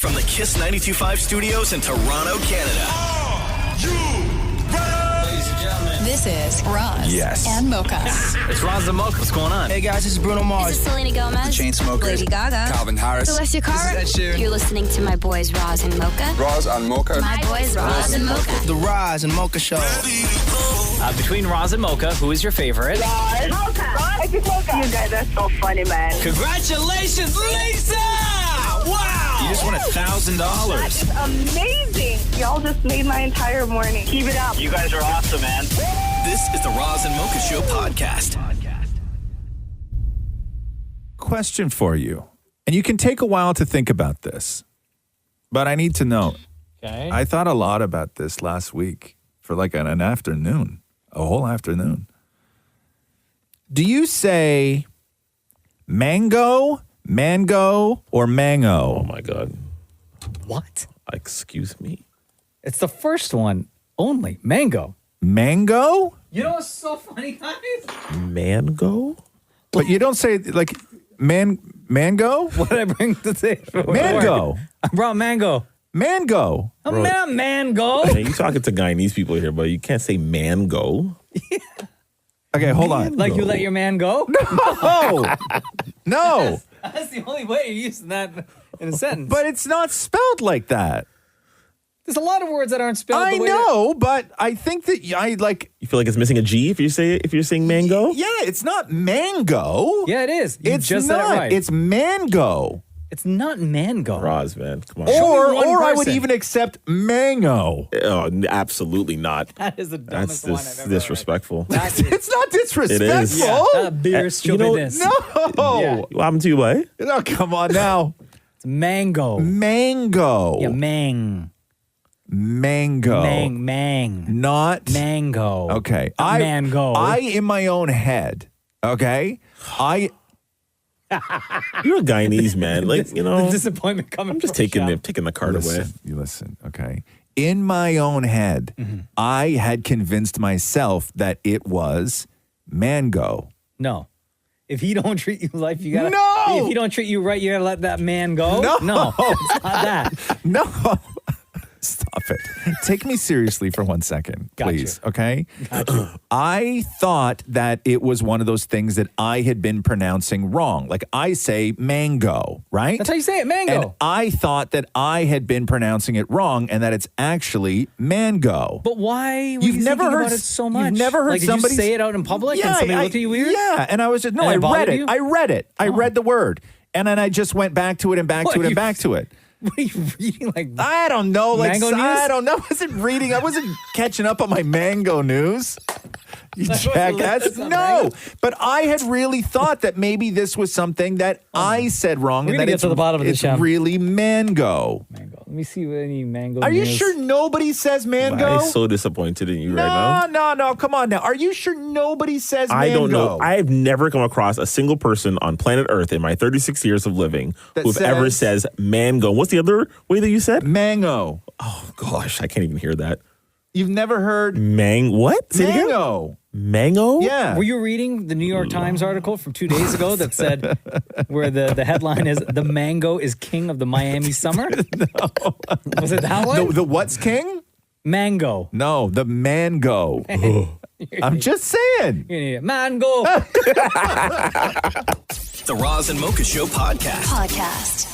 From the Kiss 92.5 studios in Toronto, Canada. Are you ready? Ladies and gentlemen. This is Roz and Mocha. It's Roz and Mocha. What's going on? Hey guys, this is Bruno Mars. This is Selena Gomez. The Chainsmokers. Lady Gaga. Calvin Harris. Celestia Cara. This is Ed Sheeran. You're listening to my boys Roz and Mocha. Roz and Mocha. My boys Roz and Mocha. The Roz and Mocha Show. Between Roz and Mocha, who is your favorite? Mocha. Mocha. You guys are so funny, man. Congratulations, Lisa! Wow! You just won $1,000. That is amazing. Y'all just made my entire morning. Keep it up. You guys are awesome, man. This is the Roz and Mocha Show podcast. Question for you, and you can take a while to think about this, but I need to know. Okay. I thought a lot about this last week for like an afternoon, a whole afternoon. Do you say mango, or mango? Oh, my God. What? Excuse me? It's the first one only. Mango. Mango? You know what's so funny, guys? Mango? But you don't say like mango? What did I bring to say? Mango. I brought mango. Mango. I'm not mango. Hey, you talking to Guyanese people here, but you can't say mango. Okay, hold on. Like you let your man go? No. No. That's the only way you're using that in a sentence. But it's not spelled like that. There's a lot of words that aren't spelled I the way know, but I think that I like. You feel like it's missing a G if you're saying mango? Yeah, it's not mango. Yeah, it is. You It's just not. said it right. It's mango. It's not mango. Roz, man, come on. Or I would even accept mango. Oh, absolutely not. That is the dumbest one I've ever disrespectful. heard. It's not disrespectful. It is. Yeah, that's beer stupidness. No. Yeah. What happened to you, boy? No, come on now. It's mango. Mango. Yeah, mang. Mango. Mang. Not mango. Okay. Mango. I in my own head. Okay. You're a Guyanese man. Like, you know. The disappointment coming. I'm just taking the card away. You listen, okay. In my own head, I had convinced myself that it was mango. No. If he don't treat you like you gotta. No! If he don't treat you right, you gotta let that man go. No. It's not that. No. Stop it. Take me seriously for 1 second, please. Okay? I thought that it was one of those things that I had been pronouncing wrong. Like I say mango, right? That's how you say it, mango. And I thought that I had been pronouncing it wrong and that it's actually mango. But why were You've you never thinking heard about it so much? You've never heard like, somebody did you say it out in public and somebody looked at you weird? Yeah, and I was just, no, And I it read bothered it. you? I read it. I read the word. And then I just went back to it and back What, to it and you- back to it. What are you reading? Like I don't know. Like Mango news? I don't know. I wasn't reading. I wasn't catching up on my mango news. You jackass. That's not No. mango. But I had really thought that maybe this was something that I said wrong. We're and gonna that get to the bottom of this, it's Shem. really mango. mango. Let me see any mango. Are you news. sure nobody says mango? I'm so disappointed in you right now. No. Come on now. Are you sure nobody says mango? I don't know. I've never come across a single person on planet Earth in my 36 years of living That who ever says- says mango. What's the other way that you said? Mango. Oh, gosh. I can't even hear that. You've never heard What? Say it again? mango? Mango? Yeah. Were you reading the New York Times article from 2 days ago that said where the headline is "The mango is king of the Miami summer"? No. Was it that one? The what's king? Mango. No, the mango. I'm just saying. You're an idiot. Mango. The Roz and Mocha Show podcast.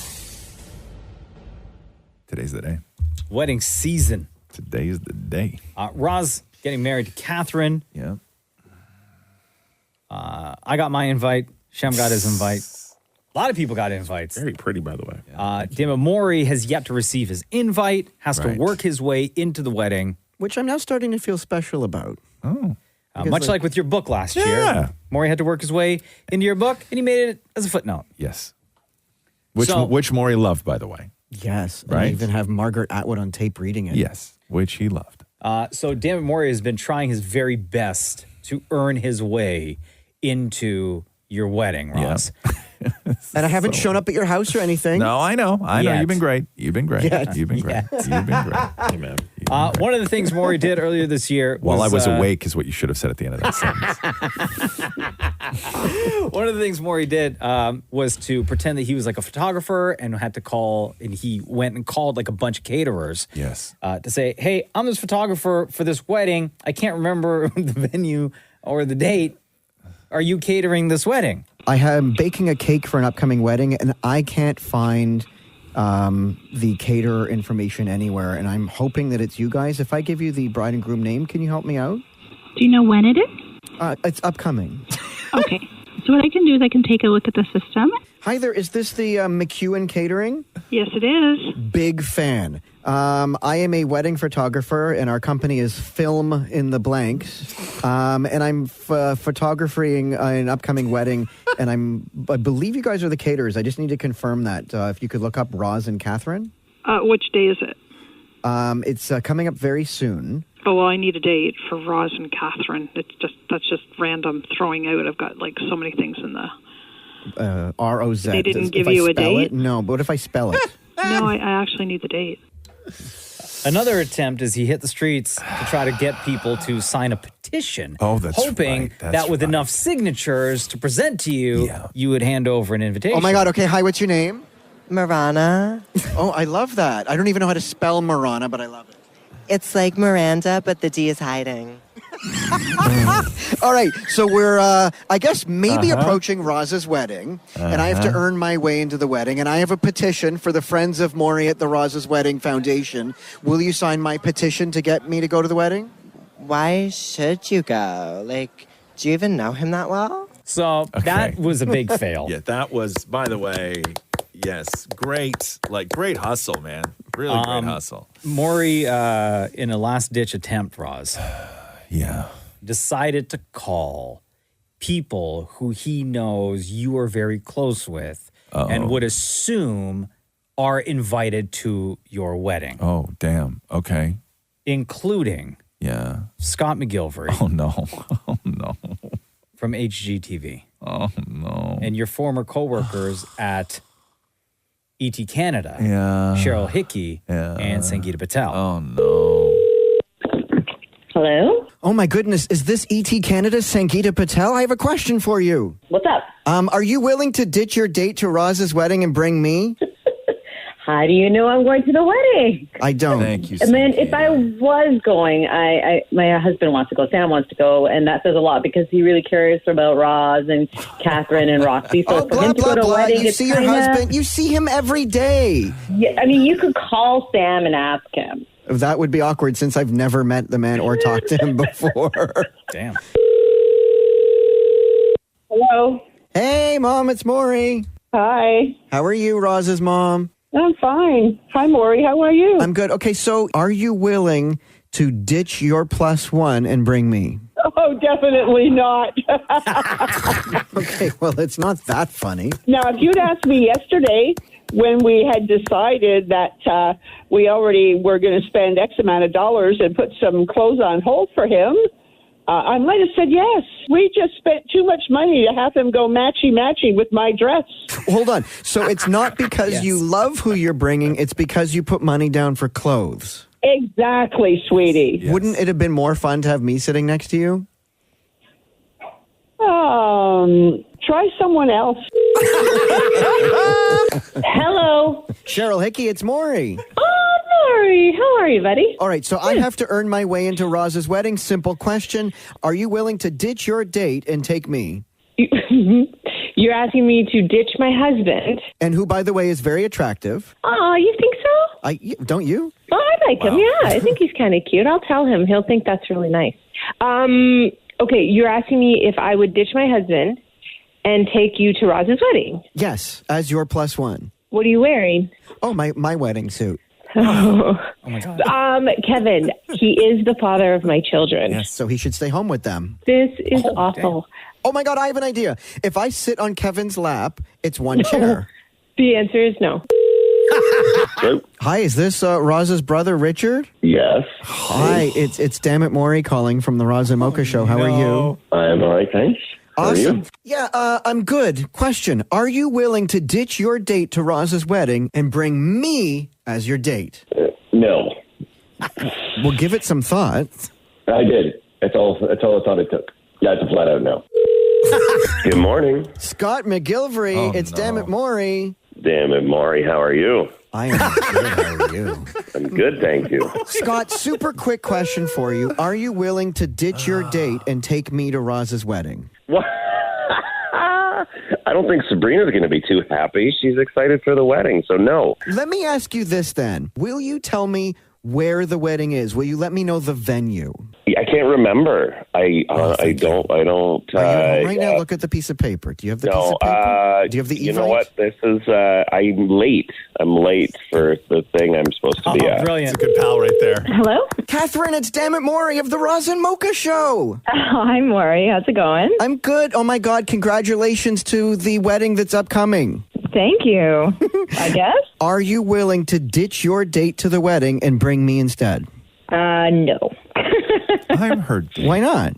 Today's the day. Wedding season. Today is the day. Roz getting married to Catherine. Yeah. I got my invite. Shem got his invite. A lot of people got invites. Very pretty, by the way. Damn it, Maurie has yet to receive his invite, has Right. to work his way into the wedding. Which I'm now starting to feel special about. Oh. Much like with your book last Yeah. year. Maurie had to work his way into your book, and he made it as a footnote. Yes. Which So- which Maury loved, by the way. Yes. And I Right. even have Margaret Atwood on tape reading it. Yes. Which he loved. So Damn it, Maurie has been trying his very best to earn his way into your wedding, Ross. And I haven't shown up at your house or anything. No, I know. Yet. You've been great. You've been great. Yet. You've been great. Yet. You've been great. Hey, man. One of the things Maurie did earlier this year While I was uh, awake is what you should have said at the end of that sentence. One of the things Maurie did was to pretend that he was like a photographer and had to call, and he went and called like a bunch of caterers. Yes. To say, hey, I'm this photographer for this wedding. I can't remember the venue or the date. Are you catering this wedding? I am baking a cake for an upcoming wedding, and I can't find the caterer information anywhere, and I'm hoping that it's you guys. If I give you the bride and groom name, can you help me out? Do you know when it is? It's upcoming. Okay. So what I can do is I can take a look at the system. Hi there. Is this the McEwen Catering? Yes, it is. Big fan. I am a wedding photographer, and our company is Film in the Blanks. And I'm photographing an upcoming wedding, and I believe you guys are the caterers. I just need to confirm that. If you could look up Roz and Catherine. Which day is it? It's coming up very soon. Oh, well, I need a date for Roz and Catherine. That's just random throwing out. I've got like so many things in the R-O-Z. They didn't give you a date? No, but what if I spell it? No, I actually need the date. Another attempt is he hit the streets to try to get people to sign a petition. Oh, that's hoping right. That's that with right. enough signatures to present to you, you would hand over an invitation. Oh my God. Okay. Hi. What's your name? Marana. Oh, I love that. I don't even know how to spell Marana, but I love it. It's like Miranda, but the D is hiding. All right, so we're, I guess, maybe approaching Roz's wedding, and I have to earn my way into the wedding, and I have a petition for the Friends of Maurie at the Roz's Wedding Foundation. Will you sign my petition to get me to go to the wedding? Why should you go? Like, do you even know him that well? So that was a big fail. Yeah, that was, by the way, yes, great hustle, man. Really great hustle. Maurie, in a last-ditch attempt, Roz, yeah, decided to call people who he knows you are very close with and would assume are invited to your wedding. Oh, damn. Okay. Including Scott McGilvery. Oh, no. Oh, no. From HGTV. Oh, no. And your former coworkers at ET Canada, Cheryl Hickey, and Sangeeta Patel. Oh, no. Hello? Oh, my goodness. Is this ET Canada's Sangeeta Patel? I have a question for you. What's up? Are you willing to ditch your date to Roz's wedding and bring me? How do you know I'm going to the wedding? I don't. Thank you, I mean, if I was going, my husband wants to go, Sam wants to go, and that says a lot because he really cares about Roz and Catherine and Roxy. So for him to go to a wedding, you see your husband. You see him every day. Yeah, I mean, you could call Sam and ask him. That would be awkward since I've never met the man or talked to him before. Damn. Hello. Hey, Mom, it's Maurie. Hi. How are you, Roz's mom? I'm fine. Hi, Maurie. How are you? I'm good. Okay, so are you willing to ditch your +1 and bring me? Oh, definitely not. Okay, well, it's not that funny. Now, if you'd asked me yesterday when we had decided that we already were going to spend X amount of dollars and put some clothes on hold for him, I might have said yes. We just spent too much money to have him go matchy-matchy with my dress. Hold on. So it's not because you love who you're bringing, it's because you put money down for clothes. Exactly, sweetie. Yes. Wouldn't it have been more fun to have me sitting next to you? Try someone else. Hello. Cheryl Hickey, it's Maurie. Oh, Maurie. How are you, buddy? All right, so I have to earn my way into Roz's wedding. Simple question. Are you willing to ditch your date and take me? You're asking me to ditch my husband. And who, by the way, is very attractive. Oh, you think so? Don't you? Oh, I like him, yeah. I think he's kind of cute. I'll tell him. He'll think that's really nice. Okay, you're asking me if I would ditch my husband and take you to Roz's wedding? Yes, as your +1. What are you wearing? Oh, my wedding suit. Oh my God. Kevin, he is the father of my children. Yes, so he should stay home with them. This is awful. Damn. Oh, my God, I have an idea. If I sit on Kevin's lap, it's one chair. The answer is no. Hi, is this Roz's brother, Richard? Yes. Hi, it's Dammit Maurie calling from the Roz and Mocha Show. How are you? I'm all right, thanks. Awesome. Yeah, I'm good. Question. Are you willing to ditch your date to Roz's wedding and bring me as your date? No. Well, give it some thought. I did. That's all I thought it took. Yeah, it's a flat out no. Good morning. Scott McGilvery. It's Damn It Maury. Damn it, Maury. How are you? I am good. How are you? I'm good, thank you. Scott, super quick question for you. Are you willing to ditch your date and take me to Roz's wedding? What? I don't think Sabrina's going to be too happy. She's excited for the wedding, so no. Let me ask you this then. Will you tell me where the wedding is? Will you let me know the venue? I can't remember. I don't. Right now, look at the piece of paper. Do you have the piece of paper? Do you have the e-vite? You know what? This is, I'm late. I'm late for the thing I'm supposed to be at. Brilliant. It's a good pal right there. Hello? Catherine, it's Damn It Maury of the Roz and Mocha Show. Hi, Maury. How's it going? I'm good. Oh, my God. Congratulations to the wedding that's upcoming. Thank you. I guess. Are you willing to ditch your date to the wedding and bring me instead? No. I'm hurt. Why not?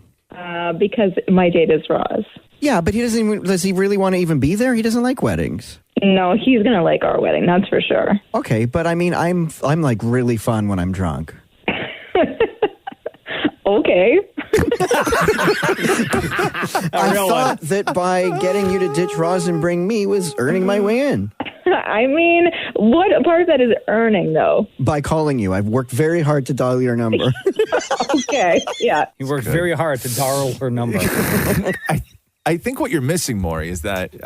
Because my date is Roz. Yeah, but does he really want to even be there? He doesn't like weddings. No, he's going to like our wedding, that's for sure. Okay, but I mean, I'm like really fun when I'm drunk. Okay. I thought that by getting you to ditch Roz and bring me was earning my way in. I mean, what part of that is earning, though? By calling you. I've worked very hard to dial your number. Okay, yeah. You worked very hard to dial her number. I think what you're missing, Maury, is that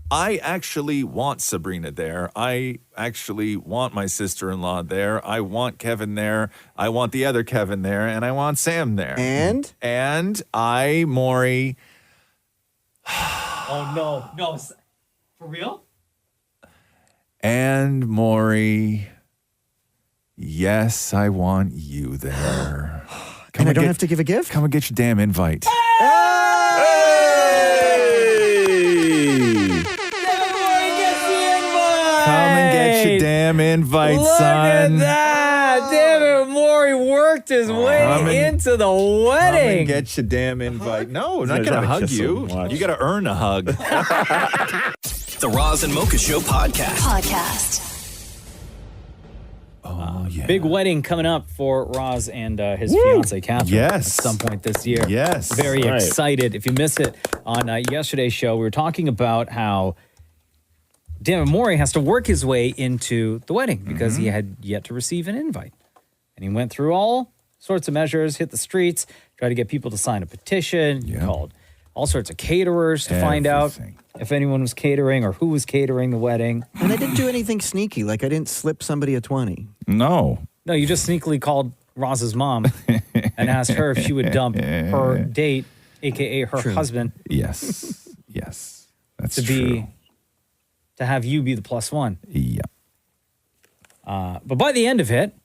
I actually want Sabrina there. I actually want my sister-in-law there. I want Kevin there. I want the other Kevin there. And I want Sam there. And I, Maury... Oh, no. For real? And Maury... Yes, I want you there. And I don't have to give a gift? Come and get your damn invite. Come and get your damn invite, Look son. at that. Damn it, Maury worked his way into the wedding. Come and get your damn invite. No, I'm not going to hug you. You got to earn a hug. The Roz and Mocha Show podcast. Oh, yeah. Big wedding coming up for Roz and his fiancée, Catherine. Yes. At some point this year. Yes. Very Right. excited. If you missed it on yesterday's show, we were talking about how Damn It Maury has to work his way into the wedding because he had yet to receive an invite. And he went through all sorts of measures, hit the streets, tried to get people to sign a petition, called all sorts of caterers to find out if anyone was catering or who was catering the wedding. And I didn't do anything sneaky. Like I didn't slip somebody a 20. No, you just sneakily called Roz's mom and asked her if she would dump her date, a.k.a. her husband. Yes. That's to have you be the plus one. Yeah. But by the end of it,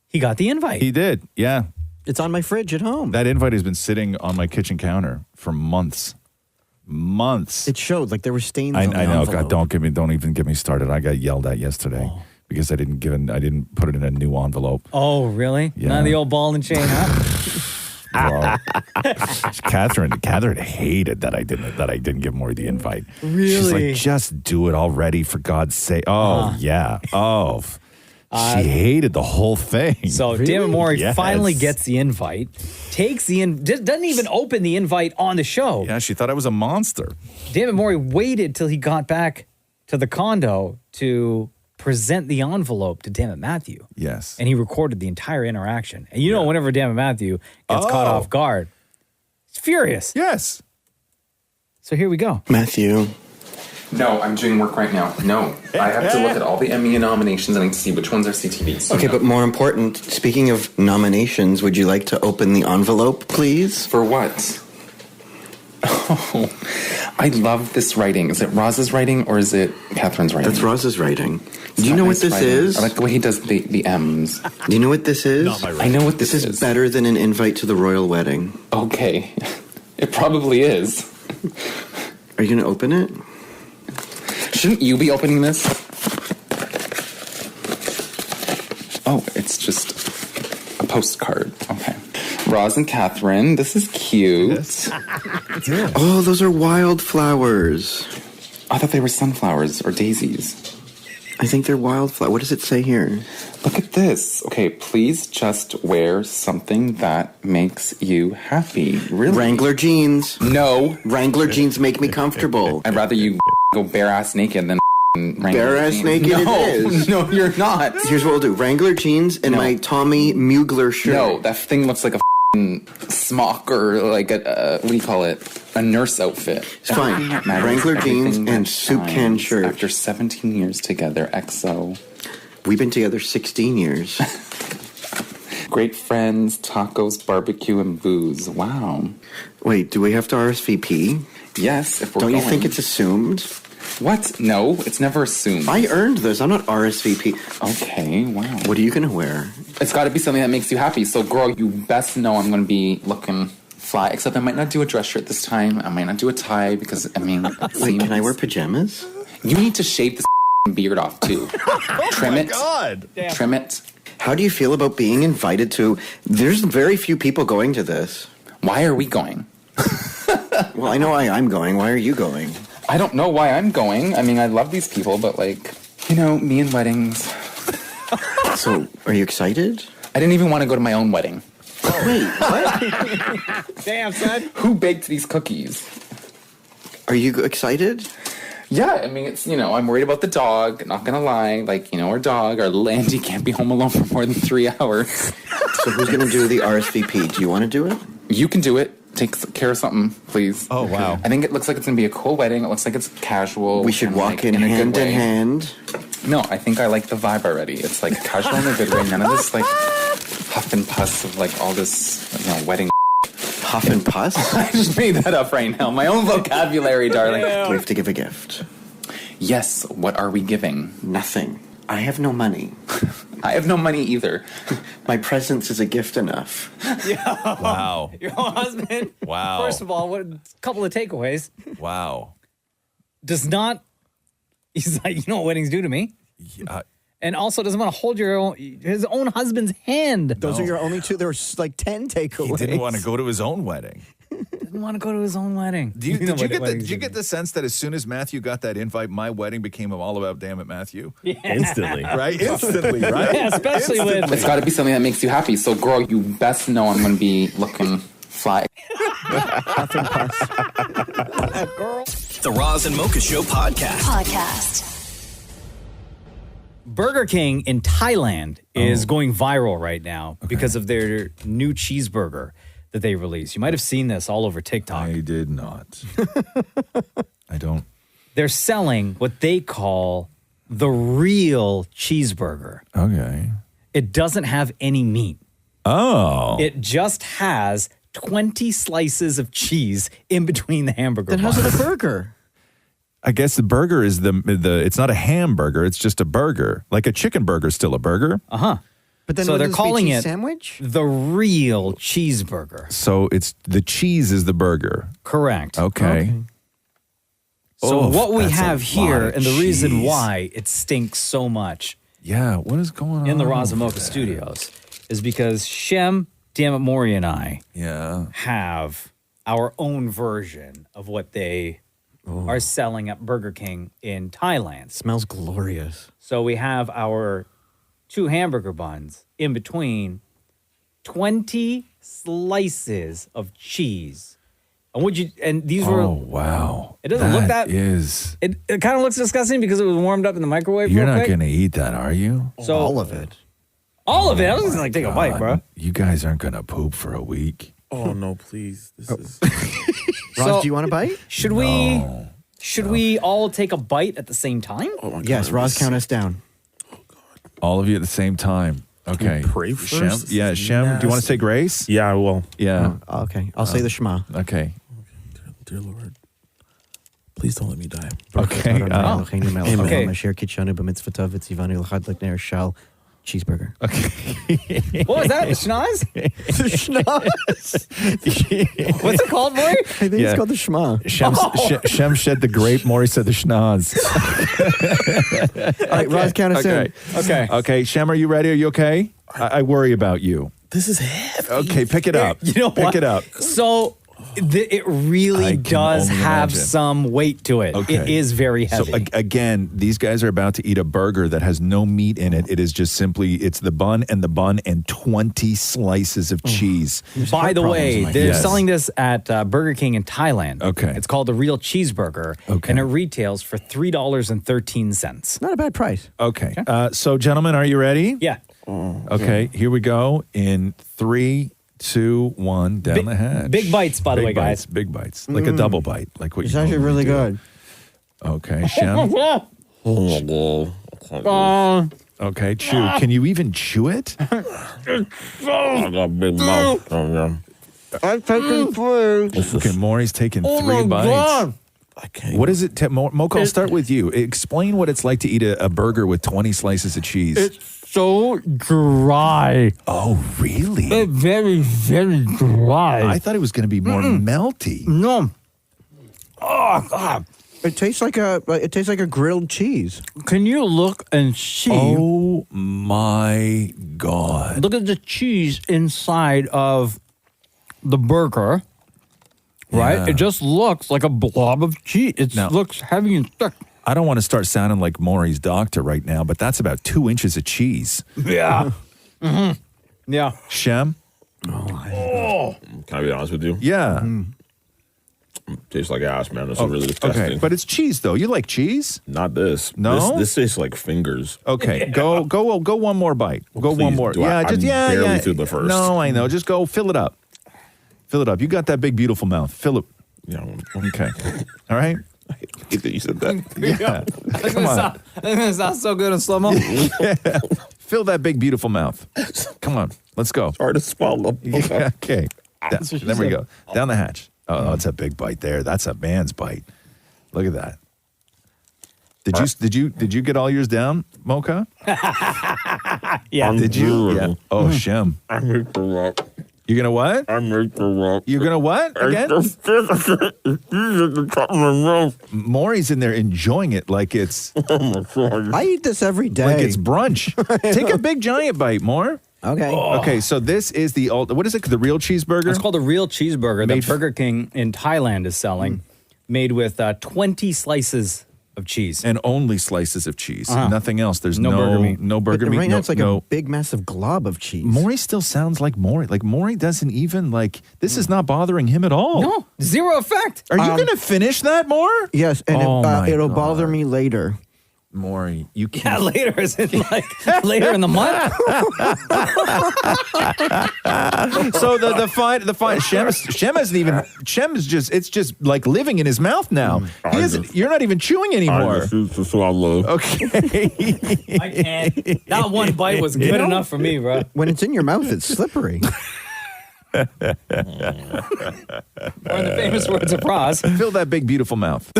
he got the invite. He did, yeah. It's on my fridge at home. That invite has been sitting on my kitchen counter for months. It showed like there were stains on the I know. envelope. God, don't even get me started. I got yelled at yesterday because I didn't put it in a new envelope. Oh, really? Yeah. None of the old ball and chain, huh? Well, Catherine hated that I didn't give Maury the invite. Really? She's like, just do it already, for God's sake. Oh, yeah. Oh. She hated the whole thing. So Damn It Maury finally gets the invite, doesn't even open the invite on the show. Yeah, she thought I was a monster. Damn It Maury waited till he got back to the condo to present the envelope to Damn It Matthew. Yes. And he recorded the entire interaction. And you know, whenever Damn It Matthew gets caught off guard, he's furious. Yes. So here we go. Matthew. No, I'm doing work right now. No, I have to look at all the Emmy nominations and I need to see which ones are CTVs. Okay, but more important, speaking of nominations, would you like to open the envelope, please? For what? Oh, I love this writing. Is it Roz's writing or is it Catherine's writing? That's Roz's writing. Do you know what this is? I like the way he does the M's. Do you know what this is? Not my writing. I know what this is. This is better than an invite to the royal wedding. Okay. It probably is. Are you going to open it? Shouldn't you be opening this? Oh, it's just a postcard. Okay. Roz and Catherine, this is cute. Oh, those are wildflowers. I thought they were sunflowers or daisies. I think they're wildflower. What does it say here? Look at this. Okay, please just wear something that makes you happy. Really? Wrangler jeans. No. Wrangler jeans make me comfortable. I'd rather you go bare-ass naked than bare-ass naked it is. No, you're not. Here's what we'll do. Wrangler jeans and my Tommy Mugler shirt. No, that thing looks like a smock or like a, what do you call it? A nurse outfit. It's fine. Wrangler jeans and soup can shirt. After 17 years together, XO. We've been together 16 years. Great friends, tacos, barbecue, and booze. Wow. Wait, do we have to RSVP? Yes, if we're Don't going. you think it's assumed? What? No, it's never assumed. I earned this. I'm not RSVP. Okay, wow. What are you going to wear? It's got to be something that makes you happy. So, girl, you best know I'm going to be looking fly. Except I might not do a dress shirt this time. I might not do a tie because, I mean... Wait, can I wear pajamas? You need to shave this beard off, too. Trim it. God. Damn. Trim it. How do you feel about being invited to... There's very few people going to this. Why are we going? Well, I know why I'm going. Why are you going? I don't know why I'm going. I mean, I love these people, but like, you know, me and weddings. So, are you excited? I didn't even want to go to my own wedding. Wait, what? Damn, son. Who baked these cookies? Are you excited? Yeah, I mean, it's, you know, I'm worried about the dog, not gonna lie. Like, you know, our dog, our little Andy can't be home alone for more than 3 hours. So who's going to do the RSVP? Do you want to do it? You can do it. Take care of something, please. Oh, wow. I think it looks like it's gonna be a cool wedding. It looks like it's casual. We should and, walk like, in a good hand in way. hand. No, I think I like the vibe already. It's like casual in a good way. None of this like huff and puss of like all this, you know, wedding. Huff and puss? I just made that up right now. My own vocabulary, darling. Do we have to give a gift? Yes. What are we giving? Nothing. I have no money. I have no money either. My presence is a gift enough. Yeah. Wow. Your own husband. Wow. First of all, a couple of takeaways. Wow. Does not. He's like, you know what weddings do to me. Yeah. And also doesn't want to hold his own husband's hand. Those are your only two. There were like 10 takeaways. He didn't want to go to his own wedding. Didn't want to go to his own wedding. Did you get the sense that as soon as Matthew got that invite, my wedding became all about damn it, Matthew? Yeah. Instantly. Right? Instantly, right? Yeah, especially with... It's got to be something that makes you happy. So, girl, you best know I'm going to be looking fly. The Roz and Mocha Show podcast. Burger King in Thailand is going viral right now because of their new cheeseburger that they released. You might have seen this all over TikTok. I did not. I don't. They're selling what they call the real cheeseburger. Okay. It doesn't have any meat. Oh. It just has 20 slices of cheese in between the hamburger Then how's buns. it a burger? I guess the burger is the it's not a hamburger, it's just a burger. Like a chicken burger is still a burger. Uh-huh. But then so they're wouldn't this be calling cheese it sandwich? the real cheeseburger. So it's the cheese is the burger. Correct. Okay. So Oof, what we that's a have lot here, of and the reason cheese. why it stinks so much Yeah, what is going on in the Raza over Mocha there? studios is because Shem, Dammit Maurie, and I have our own version of what they are selling at Burger King in Thailand. Smells glorious. So we have our 2 hamburger buns in between 20 slices of cheese. And these were... Oh, wow. It doesn't look that... is... It kind of looks disgusting because it was warmed up in the microwave You're real not quick. going to eat that, are you? So, all of it. All of it? I was just like, take a bite, bro. You guys aren't going to poop for a week. Oh, no, please. This is... Roz, do you want a bite? Should we all take a bite at the same time? Oh my God, Yes, Roz, count us down. All of you at the same time. Okay. Pray first? Shem, yeah, Shem, do you want to say grace? Yeah, I will. Yeah. Okay, I'll say the Shema. Okay. Dear Lord, please don't let me die. Okay. Cheeseburger. Okay. What was that? The schnoz? What's it called, Maury? I think it's called the Shema. Shem shed the grape. Maury said the schnoz. All right, Roz, count us in. Okay. Shem, are you ready? Are you okay? I worry about you. This is heavy. Okay, pick it up. You know Pick what? it up. So It really does only have imagine. some weight to it. Okay. It is very heavy. So again, these guys are about to eat a burger that has no meat in it. It is just simply, it's the bun and 20 slices of cheese. By the way, they're selling this at Burger King in Thailand. Okay. It's called the Real Cheeseburger. Okay. And it retails for $3.13. Not a bad price. Okay. So, gentlemen, are you ready? Yeah. Okay, here we go. In 3, 2, 1, down the hatch. Big bites, by the way, guys. Big bites. Like a double bite. Like what It's you actually really good. Okay, Shem. Okay, chew. Can you even chew it? I got a big mouth. I'm taking 3. Okay, Maury's taking 3 bites. God. I can't. What is it? Mocha, I'll start with you. Explain what it's like to eat a burger with 20 slices of cheese. It's so dry. Oh, really? It's very, very dry. I thought it was going to be more melty. No. Oh, God. It tastes like a grilled cheese. Can you look and see? Oh, my God. Look at the cheese inside of the burger. Right? Yeah. It just looks like a blob of cheese. It Now- looks heavy and thick. I don't want to start sounding like Maury's doctor right now, but that's about 2 inches of cheese. Yeah. Yeah. Shem? Can I be honest with you? Yeah. Tastes like ass, man. It's really disgusting. Okay, but it's cheese, though. You like cheese? Not this. No? This tastes like fingers. Okay, go one more bite. Go one please, more. do I- I'm barely through the first. No, I know. Just go fill it up. Fill it up. You got that big, beautiful mouth. Fill it. Yeah. Okay. All right. I hate that you said that. Yeah. Come on. It sounds so good in slow-mo. Yeah. Fill that big, beautiful mouth. Come on. Let's go. It's hard to swallow. Yeah, okay. That's what she There we said. go. Down the hatch. Oh, it's a big bite there. That's a man's bite. Look at that. Did you get all yours down, Mocha? Yeah. Did you? Yeah. Oh, Shem. I'm ready for that. You're gonna what? I'm ready for that. You're gonna what again? Maury's in there enjoying it like it's I eat this every day. like it's brunch. Take a big giant bite, Maure. Okay. Okay, so this is the what is it? The Real Cheeseburger? It's called the Real Cheeseburger that Made- Burger King in Thailand is selling, made with 20 slices of cheese. And only slices of cheese. Uh-huh. Nothing else. There's No burger meat. No burger meat. Right now, it's like no. a big, massive glob of cheese. Maury still sounds like Maury. Like Maury doesn't even this is not bothering him at all. No, zero effect. Are you going to finish that, Maure? Yes, and my it'll God. bother me later. Maury, you Yeah, can't. later is it like later in the month? So the fine Shem isn't even Shem is just it's just like living in his mouth now. You're not even chewing anymore. I refuse to swallow. Okay. I can't. That one bite was good enough for me, bro. When it's in your mouth, it's slippery. Or in the famous words of Roz. Fill that big beautiful mouth.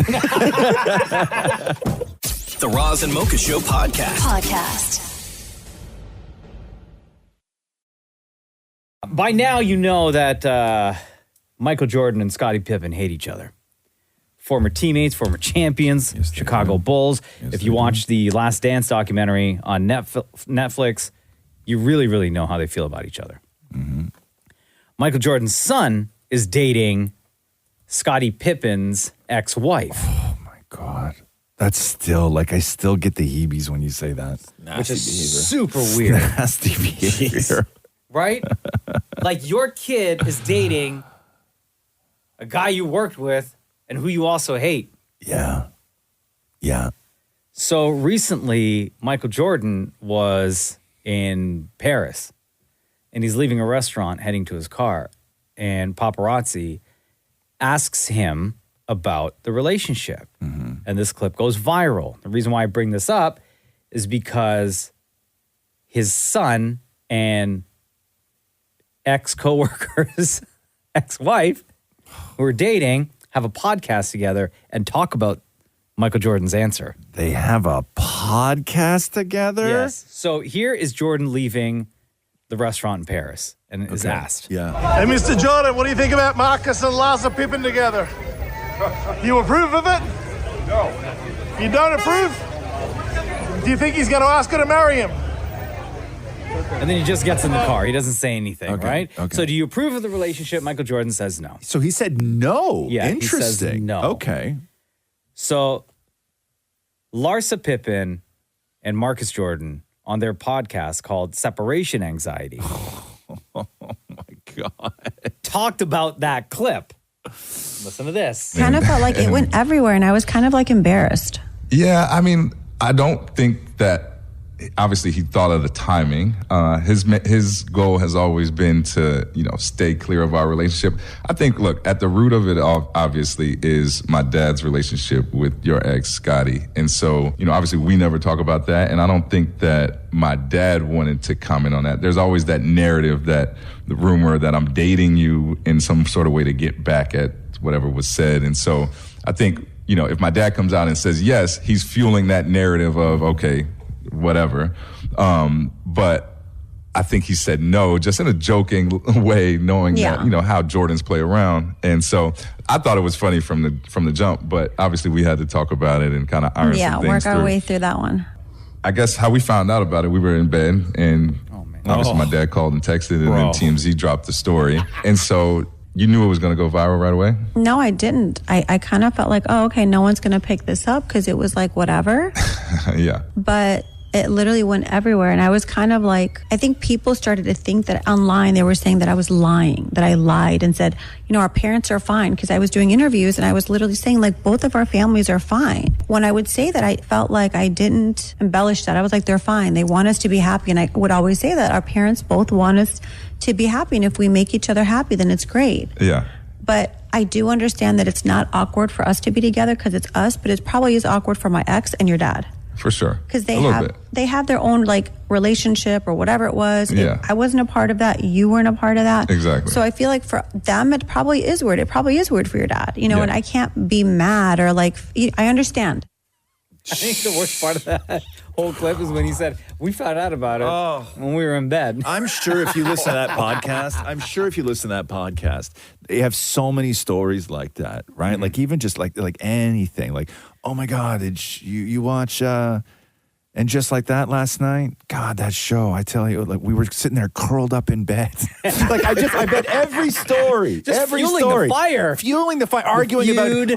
The Roz and Mocha Show Podcast. By now, you know that Michael Jordan and Scottie Pippen hate each other. Former teammates, former champions, Chicago Bulls. If you watch the Last Dance documentary on Netflix, you really, really know how they feel about each other. Mm-hmm. Michael Jordan's son is dating Scottie Pippen's ex-wife. Oh my God. That's still I still get the heebies when you say that. Which is super weird. Nasty behavior. Right? Like your kid is dating a guy you worked with and who you also hate. Yeah. Yeah. So recently, Michael Jordan was in Paris and he's leaving a restaurant heading to his car. And paparazzi asks him about the relationship. Mm-hmm. And this clip goes viral. The reason why I bring this up is because his son and ex-coworker's ex-wife who are dating have a podcast together and talk about Michael Jordan's answer. They have a podcast together? Yes. So here is Jordan leaving the restaurant in Paris and is asked. Yeah. Hey, Mr. Jordan, what do you think about Marcus and Larsa Pippen together? You approve of it? No. You don't approve? Do you think he's going to ask her to marry him? And then he just gets in the car. He doesn't say anything, Okay, right? okay. So do you approve of the relationship? Michael Jordan says no. So he said no. Yeah, Interesting. he says no. Okay. So Larsa Pippen and Marcus Jordan on their podcast called Separation Anxiety. Oh my God. Talked about that clip. Listen to this. Kind of felt like it went everywhere, and I was kind of like embarrassed. Yeah, I mean, I don't think that. Obviously, he thought of the timing. His goal has always been to, stay clear of our relationship. I think, look, at the root of it all, obviously, is my dad's relationship with your ex, Scotty. And so, obviously, we never talk about that. And I don't think that my dad wanted to comment on that. There's always that narrative, that the rumor that I'm dating you in some sort of way to get back at whatever was said. And so I think, if my dad comes out and says yes, he's fueling that narrative of, okay, whatever. But I think he said no, just in a joking way, knowing that, how Jordans play around. And so I thought it was funny from the jump, but obviously we had to talk about it and kind of iron some things work our through. way through that one. I guess how we found out about it, we were in bed and obviously my dad called and texted and then TMZ dropped the story. And so you knew it was going to go viral right away? No, I didn't. I kind of felt like, oh, okay, no one's going to pick this up because it was like whatever. Yeah. But it literally went everywhere. And I was kind of like, I think people started to think that online they were saying that I was lying, that I lied and said, our parents are fine, because I was doing interviews and I was literally saying like both of our families are fine. When I would say that, I felt like I didn't embellish that. I was like, they're fine. They want us to be happy. And I would always say that our parents both want us to be happy. And if we make each other happy, then it's great. Yeah. But I do understand that it's not awkward for us to be together because it's us, but it probably is awkward for my ex and your dad. For sure. Because they have their own like relationship or whatever it was. Yeah. I wasn't a part of that. You weren't a part of that. Exactly. So I feel like for them, it probably is weird. It probably is weird for your dad, and I can't be mad or like, I understand. I think the worst part of that whole clip is when he said, we found out about it when we were in bed. I'm sure if you listen to that podcast, they have so many stories like that, right? Like even just like anything, like, oh my God, did you watch And Just Like That last night? God, that show, I tell you, like we were sitting there curled up in bed. Like I bet every story, fueling the fire,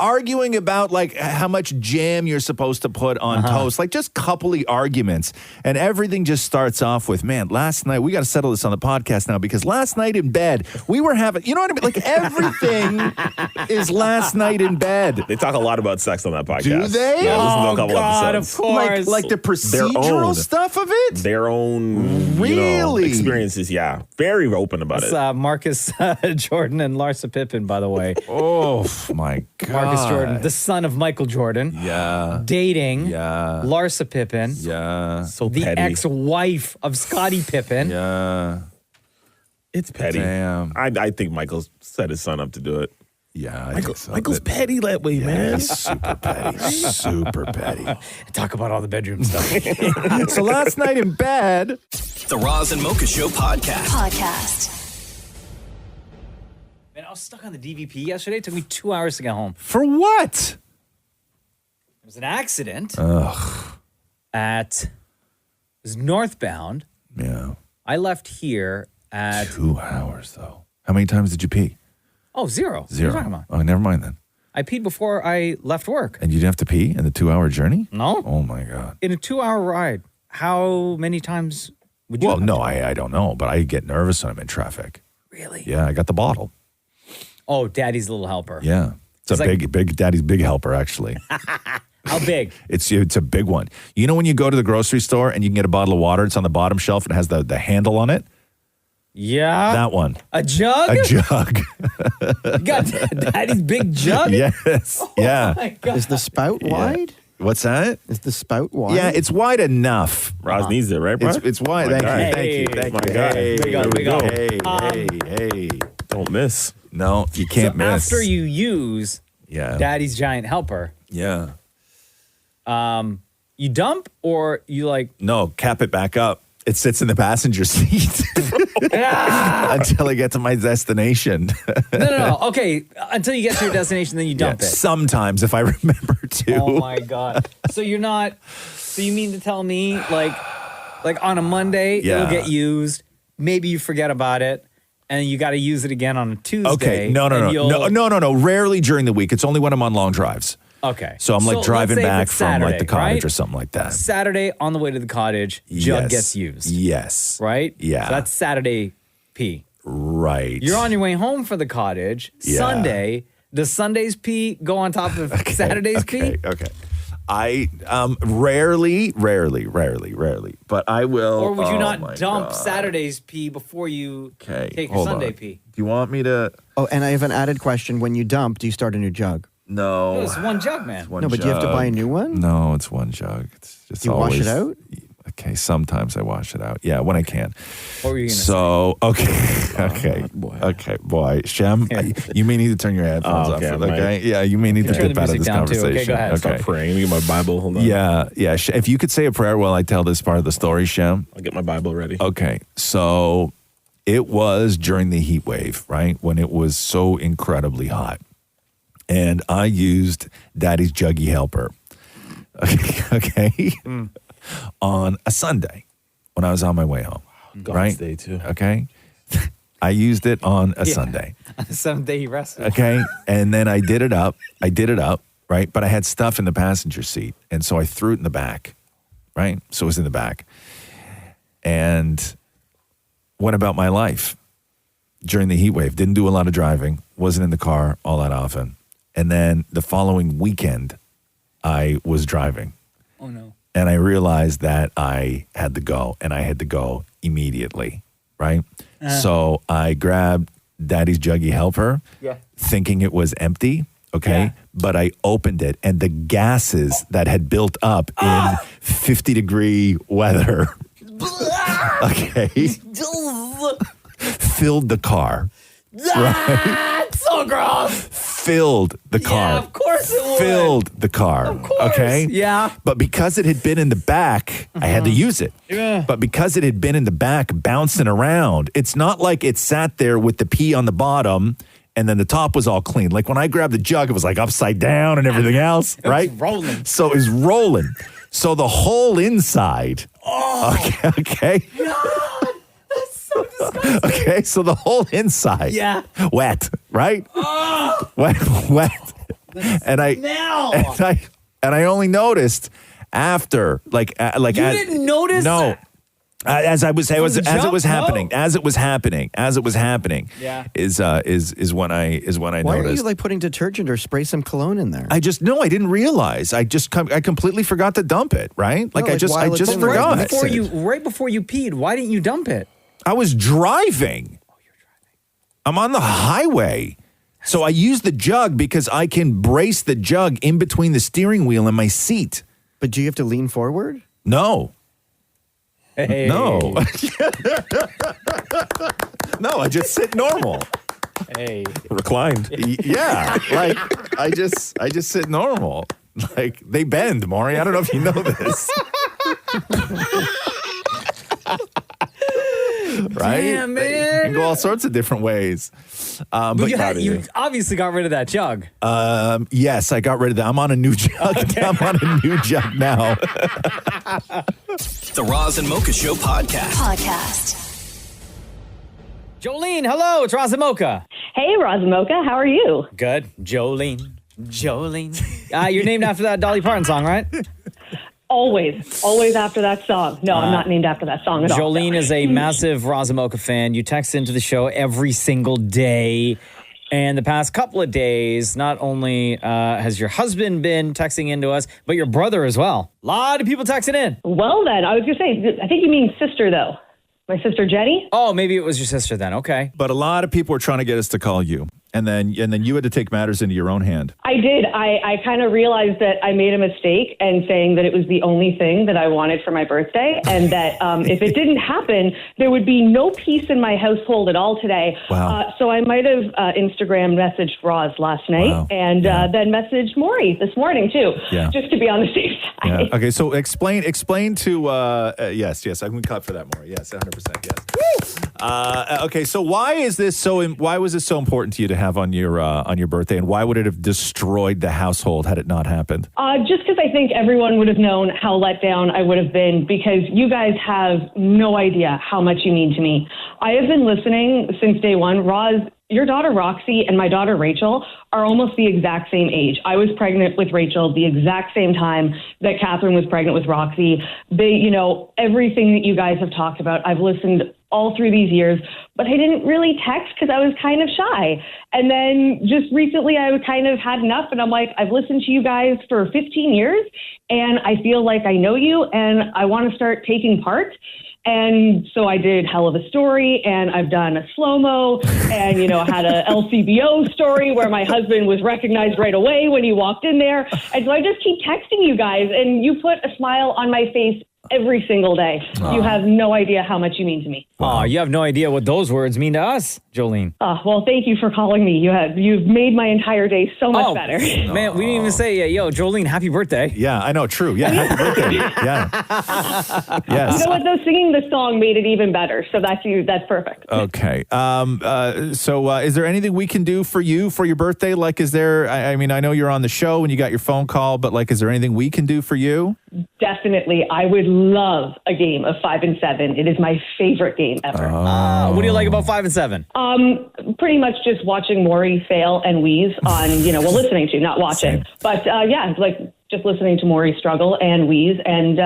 arguing about like how much jam you're supposed to put on toast, like just coupley arguments. And everything just starts off with, man, last night, we got to settle this on the podcast now, because last night in bed, we were having, you know what I mean? Like everything is last night in bed. They talk a lot about sex on that podcast. Do they? Yeah, listen to a couple episodes. Of course. Like the procedural stuff of it? Their own experiences, yeah. Very open about it. Marcus Jordan and Larsa Pippen, by the way. Oh, my God. Marcus Jordan, the son of Michael Jordan. Yeah. Dating. Yeah. Larsa Pippen. Yeah. So the petty. ex-wife of Scottie Pippen. Yeah. It's petty. Damn. I think Michael set his son up to do it. Yeah, Michael's petty that way, man. He's super petty. Super petty. Talk about all the bedroom stuff. So last night in bed, The Roz and Mocha Show podcast. Man, I was stuck on the DVP yesterday. It took me 2 hours to get home. For what? It was an accident. Ugh. It was northbound. Yeah. I left here at 2 hours, though. How many times did you pee? Oh, zero. What are you Zero. talking about? Oh, never mind then. I peed before I left work. And you didn't have to pee in the 2 hour journey? No. Oh, my God. In a 2 hour ride, how many times would you? Well, no, I don't know, but I get nervous when I'm in traffic. Really? Yeah, I got the bottle. Oh, Daddy's Little Helper. Yeah. It's a big daddy's big helper, actually. How big? It's a big one. You know when you go to the grocery store and you can get a bottle of water, it's on the bottom shelf and it has the handle on it? Yeah. That one. A jug? A jug. You got Daddy's big jug? Yes. Yeah. Oh my God. Is the spout wide? What's that? Is the spout wide? Yeah, it's wide enough. Roz needs it, right, bro? It's wide. Thank you. My God. Big up. Hey. Don't miss. No, you can't miss. After you use Daddy's Giant Helper, yeah, you dump or you like? No, cap it back up. It sits in the passenger seat until I get to my destination. No. Okay, until you get to your destination, then you dump it. Sometimes, if I remember to. Oh my God! So you're not. So you mean to tell me, like, Like on a Monday, Yeah. it'll get used. Maybe you forget about it, and you got to use it again on a Tuesday. Okay, no. Rarely during the week. It's only when I'm on long drives. Okay. So I'm like driving let's say if back it's from like Saturday, the cottage right? or something like that. Saturday on the way to the cottage, jug gets used. Yes. Right? Yeah. So that's Saturday pee. Right. You're on your way home for the cottage. Yeah. Sunday, does Sunday's pee go on top of Saturday's pee? Okay. I rarely, but I will. Or would you oh not my dump God. Saturday's pee before you take your hold Sunday on. pee? Do you want me to? Oh, and I have an added question. When you dump, do you start a new jug? No. No, it's one jug, man. One No, but do you have to buy a new one? No, it's one jug. It's just Do you wash it always- out? Okay, sometimes I wash it out. Yeah, when I can. What were you gonna So, okay, boy. Shem, you may need to turn your headphones off. Okay? Yeah, you may need to Turn dip the out of music this down, too. conversation. Okay, go ahead. Stop praying. Let me get my Bible. Hold on. Yeah. If you could say a prayer while I tell this part of the story, Shem. I'll get my Bible ready. Okay, so it was during the heat wave, right? When it was so incredibly hot. And I used Daddy's Juggy Helper. Okay. On a Sunday when I was on my way home. God's right? Day, too. Okay. I used it on a Sunday. On some day he rested. Okay. And then I did it up, right? But I had stuff in the passenger seat. And so I threw it in the back, right? So it was in the back. And went about my life during the heat wave. Didn't do a lot of driving. Wasn't in the car all that often. And then the following weekend, I was driving. Oh, no. And I realized that I had to go, and I had to go immediately, right? So I grabbed Daddy's Juggy Helper, thinking it was empty, okay? But I opened it, and the gases that had built up in 50-degree weather, okay, filled the car. Right? So gross. Filled the car. Yeah, of course it would. Filled the car. Of course. Okay? Yeah. But because it had been in the back, I had to use it. Yeah. But because it had been in the back bouncing around, it's not like it sat there with the pee on the bottom and then the top was all clean. Like when I grabbed the jug, it was like upside down and everything else, right? rolling. So it was rolling. So the whole inside. Oh. Okay. God, that's so disgusting. Okay, so the whole inside. Yeah. Wet, right? Oh. Wet. And I Now. and I only noticed after you didn't notice No. that? As it was happening, No. as it was happening, Yeah. is when I Why noticed. are you like putting detergent or spray some cologne in there? I didn't realize. I completely forgot to dump it. Right? Like No, I just while it's in the forgot. Right before you peed, why didn't you dump it? I was driving. Oh, you're driving. I'm on the highway. So I use the jug because I can brace the jug in between the steering wheel and my seat. But do you have to lean forward? No. Hey. No. No, I just sit normal. Hey. Reclined. Yeah. Like I just sit normal. Like they bend, Maurie. I don't know if you know this. Right? Damn, They man. can go all sorts of different ways. But you obviously got rid of that jug. Yes, I got rid of that. I'm on a new jug. I'm on a new jug now. The Roz and Mocha Show Podcast. Jolene, hello. It's Roz and Mocha. Hey, Roz and Mocha, how are you? Good. Jolene. You're named after that Dolly Parton song, right? Always after that song. No, I'm not named after that song at all. Jolene is a massive Roz and Mocha fan. You text into the show every single day. And the past couple of days, not only has your husband been texting into us, but your brother as well. A lot of people texting in. Well, then, I was going to say, I think you mean sister, though. My sister, Jenny? Oh, maybe it was your sister then. Okay. But a lot of people were trying to get us to call you. And then you had to take matters into your own hand. I did. I kind of realized that I made a mistake in saying that it was the only thing that I wanted for my birthday, and that if it didn't happen, there would be no peace in my household at all today. Wow. So I might have Instagram messaged Roz last night, and then messaged Maurie this morning too, just to be on the safe side. Yeah. Okay, so explain to yes, I can cut for that, Maurie. Yes, 100%. Yes. Okay, so why was this so important to you to have on your birthday, and why would it have destroyed the household had it not happened? Just because I think everyone would have known how let down I would have been, because you guys have no idea how much you mean to me. I have been listening since day one. Roz, your daughter Roxy and my daughter Rachel are almost the exact same age. I was pregnant with Rachel the exact same time that Catherine was pregnant with Roxy. Everything that you guys have talked about, I've listened all through these years, but I didn't really text because I was kind of shy. And then just recently I kind of had enough, and I'm like, I've listened to you guys for 15 years and I feel like I know you and I want to start taking part. And so I did Hell of a Story, and I've done a slow-mo, and, I had a LCBO story where my husband was recognized right away when he walked in there. And so I just keep texting you guys, and you put a smile on my face every single day. You have no idea how much you mean to me. Oh, you have no idea what those words mean to us, Jolene. Well, thank you for calling me. You've made my entire day so much better. Man, we didn't even say, yo, Jolene, happy birthday. Yeah, I know, true. Yeah, happy birthday. Yeah. Yes. You know what, though? Singing the song made it even better, so that's perfect. Okay. So is there anything we can do for you for your birthday? Like, is there, I know you're on the show and you got your phone call, but is there anything we can do for you? Definitely. I would love a game of 5 and 7. It is my favorite game ever. What do you like about 5 and 7? Pretty much just watching Maurie fail and wheeze on, listening to, not watching. But just listening to Maurie struggle and wheeze and,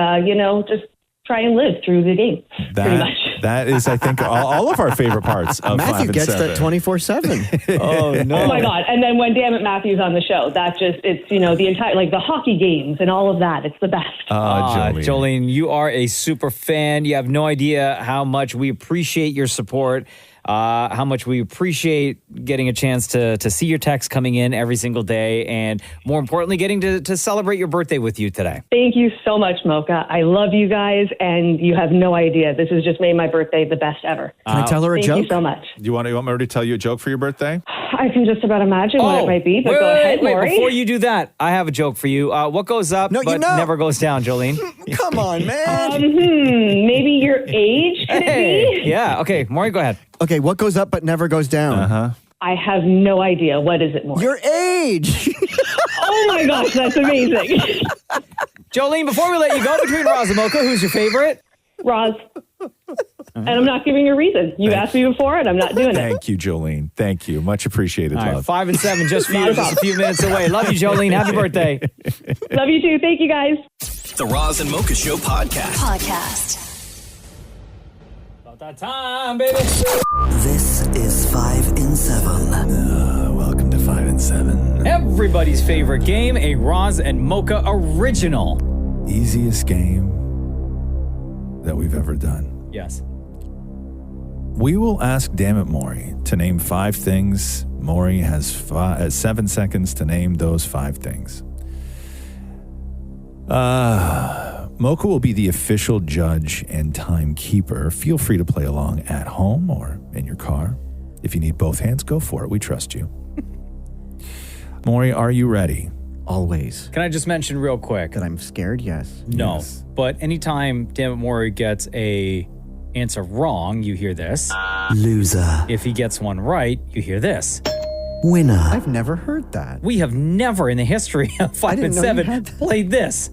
just try and live through the game. Pretty much. That is, I think, all of our favorite parts of 5 and 7. Matthew gets that 24/7. Oh, no. Oh, my God. And then when Damn It Matthew's on the show, it's, the entire, the hockey games and all of that. It's the best. Jolene, you are a super fan. You have no idea how much we appreciate your support. How much we appreciate getting a chance to see your text coming in every single day, and more importantly, getting to celebrate your birthday with you today. Thank you so much, Mocha. I love you guys, and you have no idea. This has just made my birthday the best ever. Can I tell her a joke? Thank you so much. Do you want me to tell you a joke for your birthday? I can just about imagine what it might be, but go ahead, Maurie. Before you do that, I have a joke for you. What goes up but never goes down, Jolene? Come on, man. Maybe your age, could it be? Yeah, okay. Maurie, go ahead. Okay, what goes up but never goes down? Uh-huh. I have no idea. What is it, Maurie? Your age. Oh, my gosh, that's amazing. Jolene, before we let you go, between Roz and Mocha, who's your favorite? Roz. And I'm not giving you a reason. You asked me before, and I'm not doing it. Thank you, Jolene. Thank you. Much appreciated, All right, love. 5 and 7 just for you, just a few minutes away. Love you, Jolene. Happy birthday. Love you, too. Thank you, guys. The Roz and Mocha Show podcast. About that time, baby. This is 5 in 7. Welcome to 5 and 7. Everybody's favorite game, a Roz and Mocha original. Easiest game that we've ever done. Yes. We will ask Damn It Maurie to name 5 things. Maurie has 7 seconds to name those 5 things. Mocha will be the official judge and timekeeper. Feel free to play along at home or in your car. If you need both hands, go for it. We trust you. Maurie, are you ready? Always. Can I just mention real quick? That I'm scared, yes. No. Yes. But anytime Damn It Maurie gets a answer wrong, you hear this. Loser. If he gets one right, you hear this. Winner. I've never heard that. We have never in the history of 5 and 7 played this.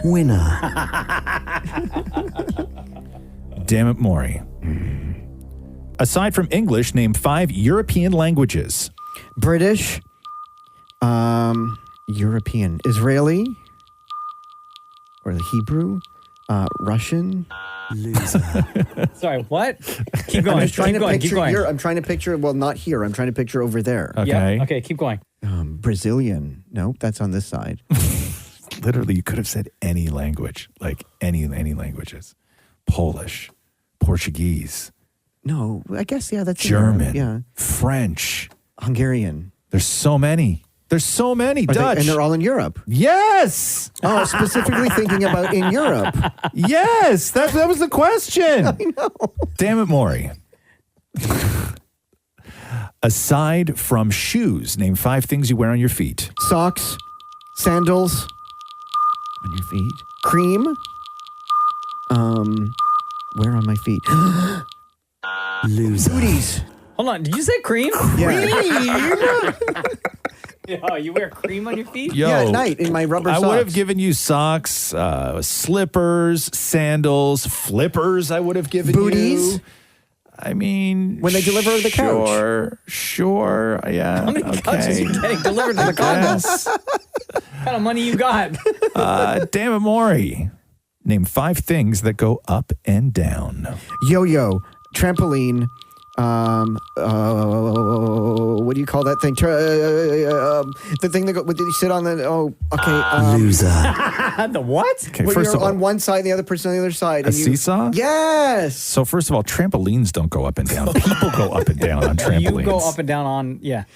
Winner. Damn It Maurie. Aside from English, name 5 European languages. British. European. Israeli. Or the Hebrew. Russian. Loser. Sorry, what? Keep going. I'm just trying keep to going. picture Keep going. I'm trying to picture, well, not here. I'm trying to picture over there. Okay. Yeah. Okay, keep going. Brazilian. Nope, that's on this side. Literally, you could have said any language, like any languages. Polish, Portuguese. No, I guess, yeah, that's German, yeah. French, Hungarian. There's so many. Dutch. And they're all in Europe. Yes. Oh, specifically thinking about in Europe. Yes, that was the question. I know. Damn it, Maurie. Aside from shoes, name 5 things you wear on your feet. Socks, sandals, on your feet. Cream. Where on my feet? Loser. Booties. Hold on. Did you say cream? Yeah. Yo, you wear cream on your feet? Yo, Yeah, at night in my rubber I socks. would have given you socks, slippers, sandals, flippers. I would have given Booties. you. I mean, When they deliver the couch. Sure, yeah. How many couches you getting delivered to the condo? What kind of money you got? Damn it, Maury. Name 5 things that go up and down. Yo-yo, trampoline. What do you call that thing? The thing that you sit on the. Oh, okay. Loser. The what? Okay, When first you're of all, on one side and the other person on the other side. a seesaw? Yes. So first of all, trampolines don't go up and down. People go up and down on trampolines. You go up and down on, yeah.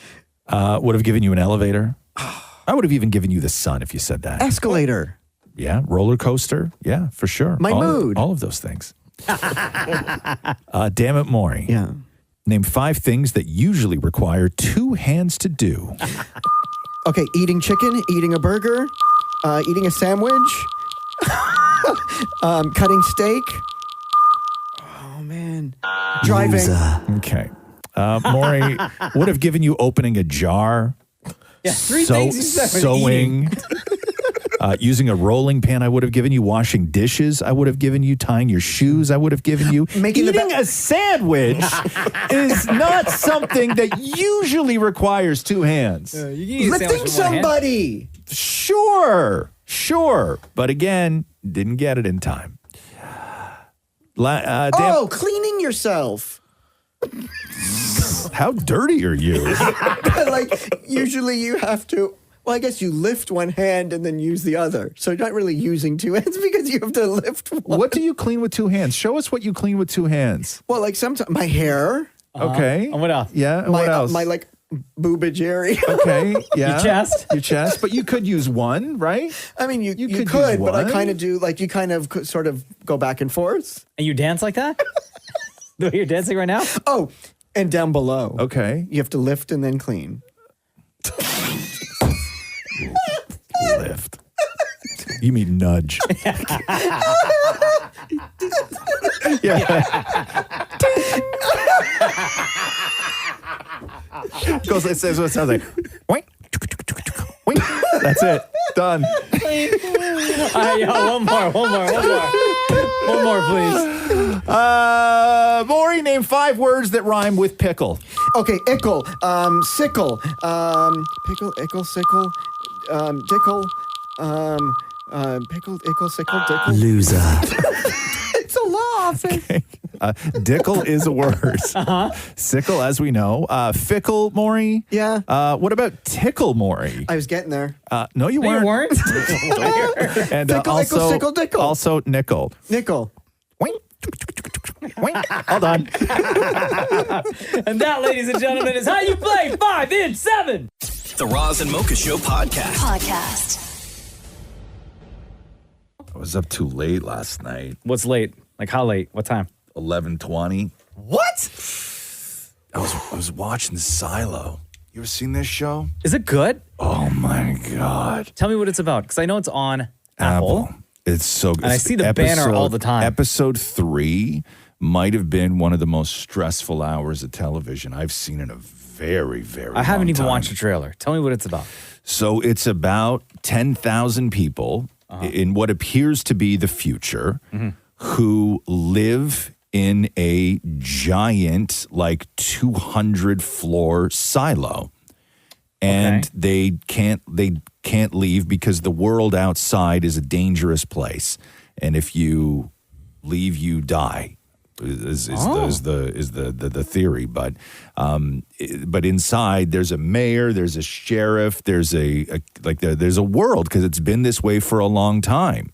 Would have given you an elevator. I would have even given you the sun if you said that. Escalator. Yeah, roller coaster. Yeah, for sure. My mood. All of those things. Damn it, Maury. Yeah. Name 5 things that usually require 2 hands to do. Okay, eating chicken, eating a burger, eating a sandwich, cutting steak. Oh, man. Driving. Loser. Okay. Maury would have given you opening a jar. Yeah, 3 things you said were sewing. Using a rolling pin, I would have given you. Washing dishes, I would have given you. Tying your shoes, I would have given you. Eating a sandwich is not something that usually requires 2 hands. Lifting somebody. Sure. But again, didn't get it in time. Cleaning yourself. How dirty are you? Like, usually you have to. Well, I guess you lift one hand and then use the other. So you're not really using 2 hands because you have to lift one. What do you clean with 2 hands? Show us what you clean with 2 hands. Well, like sometimes my hair. Okay. And what else? Yeah. And what else? My like boobage area. Okay. Yeah. Your chest. But you could use one, right? I mean, you could could, use but I one. kind of do like you kind of sort of go back and forth. And you dance like that? The way you're dancing right now? Oh, and down below. Okay. You have to lift and then clean. Lift. You mean nudge. Yeah. Goes, it says what it sounds like. Wink. Wink. That's it. Done. One more, please. Maury, name 5 words that rhyme with pickle. Okay, ickle, sickle, pickle, ickle, sickle, dickle, pickle, ickle, sickle, dickle. Loser. It's a law. Okay. Dickle is a word. Sickle, as we know. Fickle, Maury. Yeah. What about tickle, Maury? I was getting there. No, you weren't. You weren't? And Fickle, also, ickle, sickle, dickle. Also, nickel. Nickel. Wink. Wink. All done. And that, ladies and gentlemen, is how you play 5 in 7. The Roz and Mocha Show Podcast. I was up too late last night. What's late? Like how late? What time? 11:20. What? I was watching Silo. You ever seen this show? Is it good? Oh my God. Tell me what it's about, because I know it's on Apple. It's so good. And I see the banner all the time. Episode 3 might have been one of the most stressful hours of television I've seen in a very, very I haven't long even time. watched the trailer. Tell me what it's about. So it's about 10,000 people in what appears to be the future who live in a giant, like 200-floor silo. And they can't leave because the world outside is a dangerous place. And if you leave, you die. Is the theory, but inside there's a mayor, there's a sheriff, there's there's a world because it's been this way for a long time.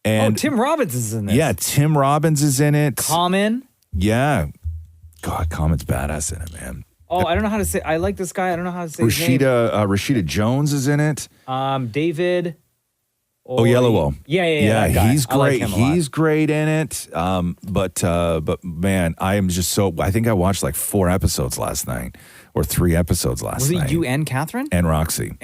And Tim Robbins is in this. Yeah, Tim Robbins is in it. Common. Yeah, God, Common's badass in it, man. Oh, I don't know how to say. I like this guy. I don't know how to say his name. Rashida Jones is in it. David. Oyelowo. Yeah. That guy. He's I like great. him a lot. He's great in it. But man, I am just so. I think I watched like 4 episodes last night, or 3 episodes last night. Was it you and Catherine? And Roxy.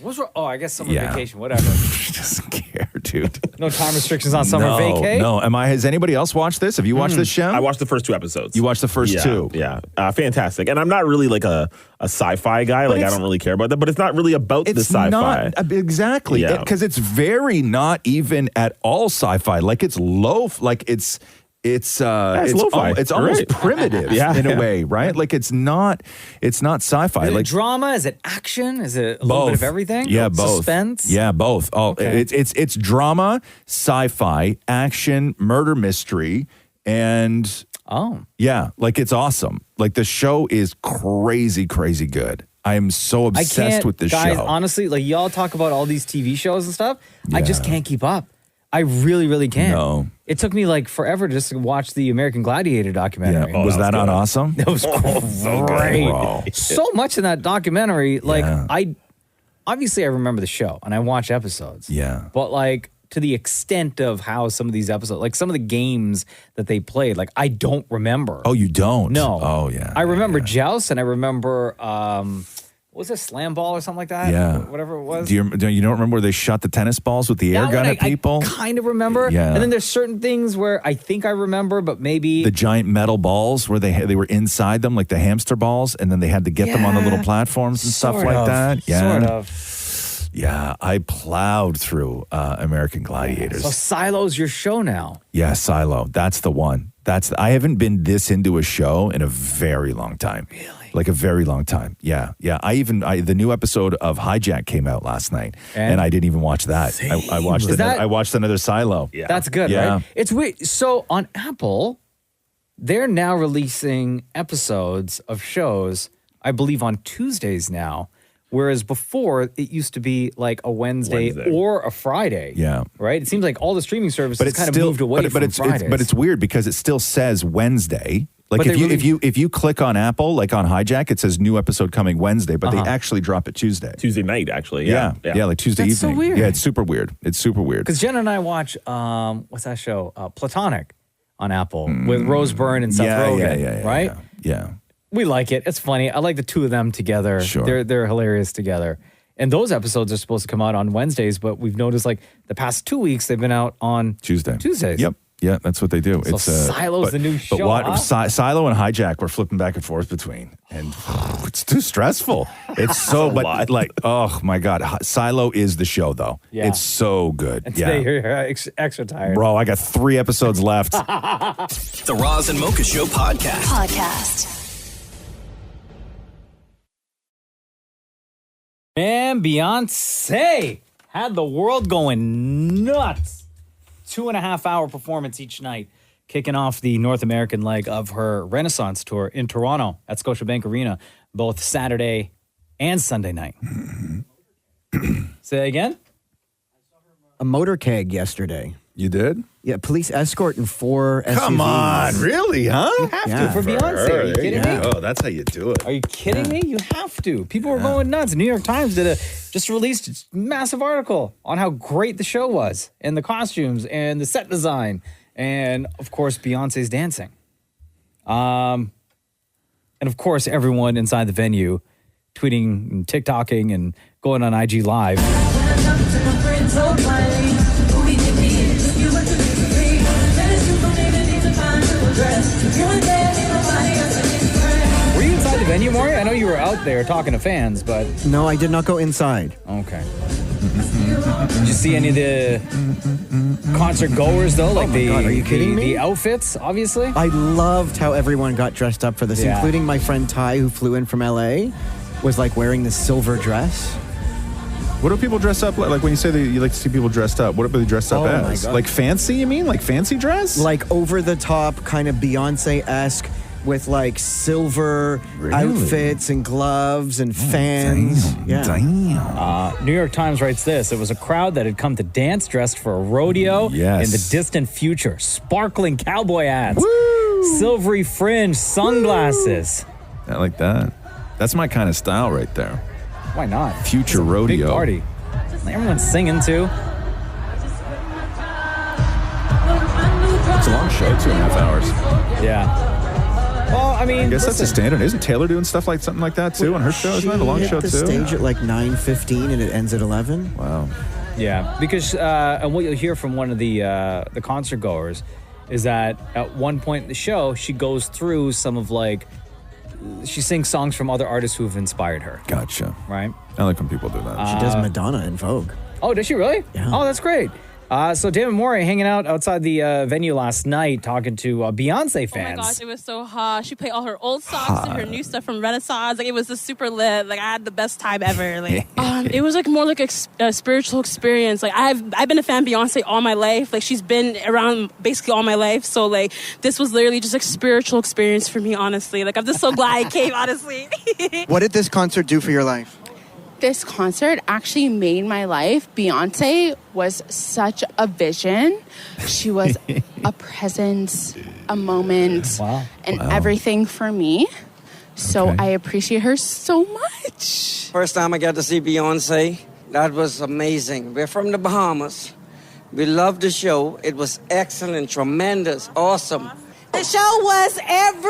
What's wrong? Oh, I guess summer Yeah. vacation, whatever. She doesn't care, dude. No time restrictions on summer vacay? No. Has anybody else watched this? Have you watched this show? I watched the first 2 episodes. You watched the first 2? Yeah. Fantastic. And I'm not really like a sci-fi guy. Like, I don't really care about that. But it's not really about the sci-fi. Not, exactly. Yeah. Because it's very not even at all sci-fi. Like, it's low. Like, it's lo-fi. It's almost Right. primitive in a way, right? Like, it's not sci-fi. Is it Like, drama? Is it action? Is it a little bit of everything? Yeah, both. Suspense? Yeah, both. Oh, Okay. it's drama, sci-fi, action, murder mystery, and yeah, like it's awesome. Like the show is crazy, crazy good. I am so obsessed with this guys, show. honestly, like y'all talk about all these TV shows and stuff. I just can't keep up. I really, really can't. No. It took me like forever to just watch the American Gladiator documentary. Yeah. Was that on Awesome? It was great. Bro. So much in that documentary. Like I remember the show and I watch episodes. Yeah. But like to the extent of how some of these episodes, like some of the games that they played, like I don't remember. Oh, you don't? No. Oh, yeah. I remember Joust and I remember what was it, Slam Ball or something like that? Yeah. Whatever it was. Do you don't remember where they shot the tennis balls with the air That gun one at people? I kind of remember. Yeah. And then there's certain things where I think I remember, but maybe The giant metal balls where they were inside them, like the hamster balls, and then they had to get them on the little platforms and stuff Sort like of. that. Yeah. Sort of. Yeah, I plowed through American Gladiators. So Silo's your show now. Yeah, Silo. That's the one. I haven't been this into a show in a very long time. Really? Like a very long time. Yeah. Yeah. The new episode of Hijack came out last night, and I didn't even watch that. I watched I watched another Silo. Yeah. That's good, Yeah. right? It's weird. So on Apple, they're now releasing episodes of shows, I believe on Tuesdays now. Whereas before, it used to be like a Wednesday. Or a Friday. Yeah. Right? It seems like all the streaming services kind of moved away from Fridays. But it's weird because it still says Wednesday. Like But if you click on Apple, like on Hijack, it says new episode coming Wednesday, but they actually drop it Tuesday. Tuesday night, actually. Yeah, like Tuesday That's so evening. weird. Yeah, it's super weird. It's super weird. Because Jen and I watch, what's that show? Platonic on Apple with Rose Byrne and Seth Rogen, right? Yeah. We like it. It's funny. I like the two of them together. Sure. They're hilarious together. And those episodes are supposed to come out on Wednesdays, but we've noticed like the past 2 weeks they've been out on Tuesdays. Yep. Yeah, that's what they do. So Silo's the new show, huh? Silo and Hijack we're flipping back and forth between, and it's too stressful. It's so, but like, oh my God, Silo is the show though. Yeah. It's so good. And Yeah, today you're extra tired. bro, I got 3 episodes left. The Roz and Mocha Show podcast. And Beyonce had the world going nuts. 2.5 hour performance each night, kicking off the North American leg of her Renaissance tour in Toronto at Scotiabank Arena, both Saturday and Sunday night. Say that again? A motorcade yesterday. You did? Yeah, police escort and 4 SUVs. Come on, really, huh? You have to for Beyonce. Are you kidding me? Oh, that's how you do it. Are you kidding me? You have to. People were going nuts. New York Times just released a massive article on how great the show was, and the costumes, and the set design, and of course Beyonce's dancing. And of course everyone inside the venue tweeting and TikToking and going on IG Live. Were you inside the venue, Maurie? I know you were out there talking to fans, but... No, I did not go inside. Okay. Did you see any of the concert goers, though? Like God, are you kidding me? The outfits, obviously? I loved how everyone got dressed up for this, Yeah. including my friend Ty, who flew in from LA, was like wearing this silver dress. What do people dress up like? Like when you say that you like to see people dressed up, what do they dress up Oh, my as? God. Like fancy, you mean? Like fancy dress? Like over the top, kind of Beyonce-esque, with like silver outfits and gloves and fans. New York Times writes this. It was a crowd that had come to dance dressed for a rodeo in the distant future. Sparkling cowboy hats. Silvery fringe sunglasses. I like that. That's my kind of style right there. Why not? Future It's a rodeo. Big party. Everyone's singing too. It's a long show, 2.5 hours. Yeah. Well, I mean, I guess that's a standard. Isn't Taylor doing stuff like something like that too on her show? Isn't that a long show too? She hit the stage at like 9:15 and it ends at 11. Wow. Yeah, because and what you'll hear from one of the concert goers is that at one point in the show, she goes through some of she sings songs from other artists who have inspired her. Gotcha. Right? I like when people do that. She does Madonna in Vogue. Oh, does she really? Yeah. Oh, that's great. So David Maurie hanging out outside the venue last night talking to Beyonce fans. Oh my gosh, it was so hot. She played all her old songs and her new stuff from Renaissance. Like, it was just super lit. Like, I had the best time ever. Like, it was like more like a spiritual experience. Like, I've been a fan of Beyonce all my life. Like, she's been around basically all my life. So like, this was literally just like spiritual experience for me, honestly. Like, I'm just so glad I came, honestly. What did this concert do for your life? This concert actually made my life. Beyonce was such a vision. She was a presence, a moment, and everything for me. So I appreciate her so much. First time I got to see Beyonce, that was amazing. We're from the Bahamas. We loved the show. It was excellent, tremendous, awesome. The show was everything,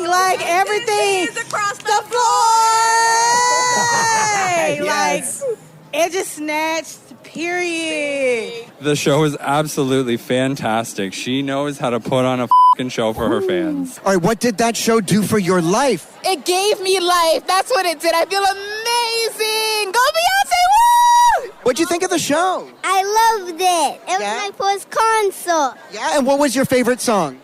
like everything. Across the floor. Like, it just snatched, period. The show is absolutely fantastic. She knows how to put on a f***ing show for her fans. All right, what did that show do for your life? It gave me life. That's what it did. I feel amazing. Go Beyonce, woo! What'd you think of the show? I loved it. It was my first concert. Yeah, and what was your favorite song?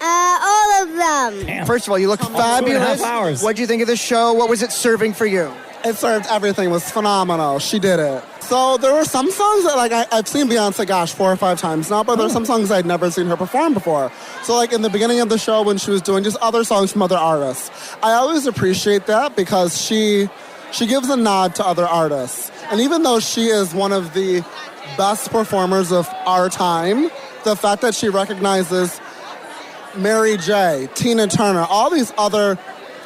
All of them. First of all, you look fabulous. 2.5 hours. What'd you think of the show? What was it serving for you? It served everything. It was phenomenal. She did it. So there were some songs that I've seen Beyonce, 4 or 5 times now, but there's some songs I'd never seen her perform before. So in the beginning of the show when she was doing just other songs from other artists, I always appreciate that because she gives a nod to other artists. And even though she is one of the best performers of our time, the fact that she recognizes Mary J., Tina Turner, all these other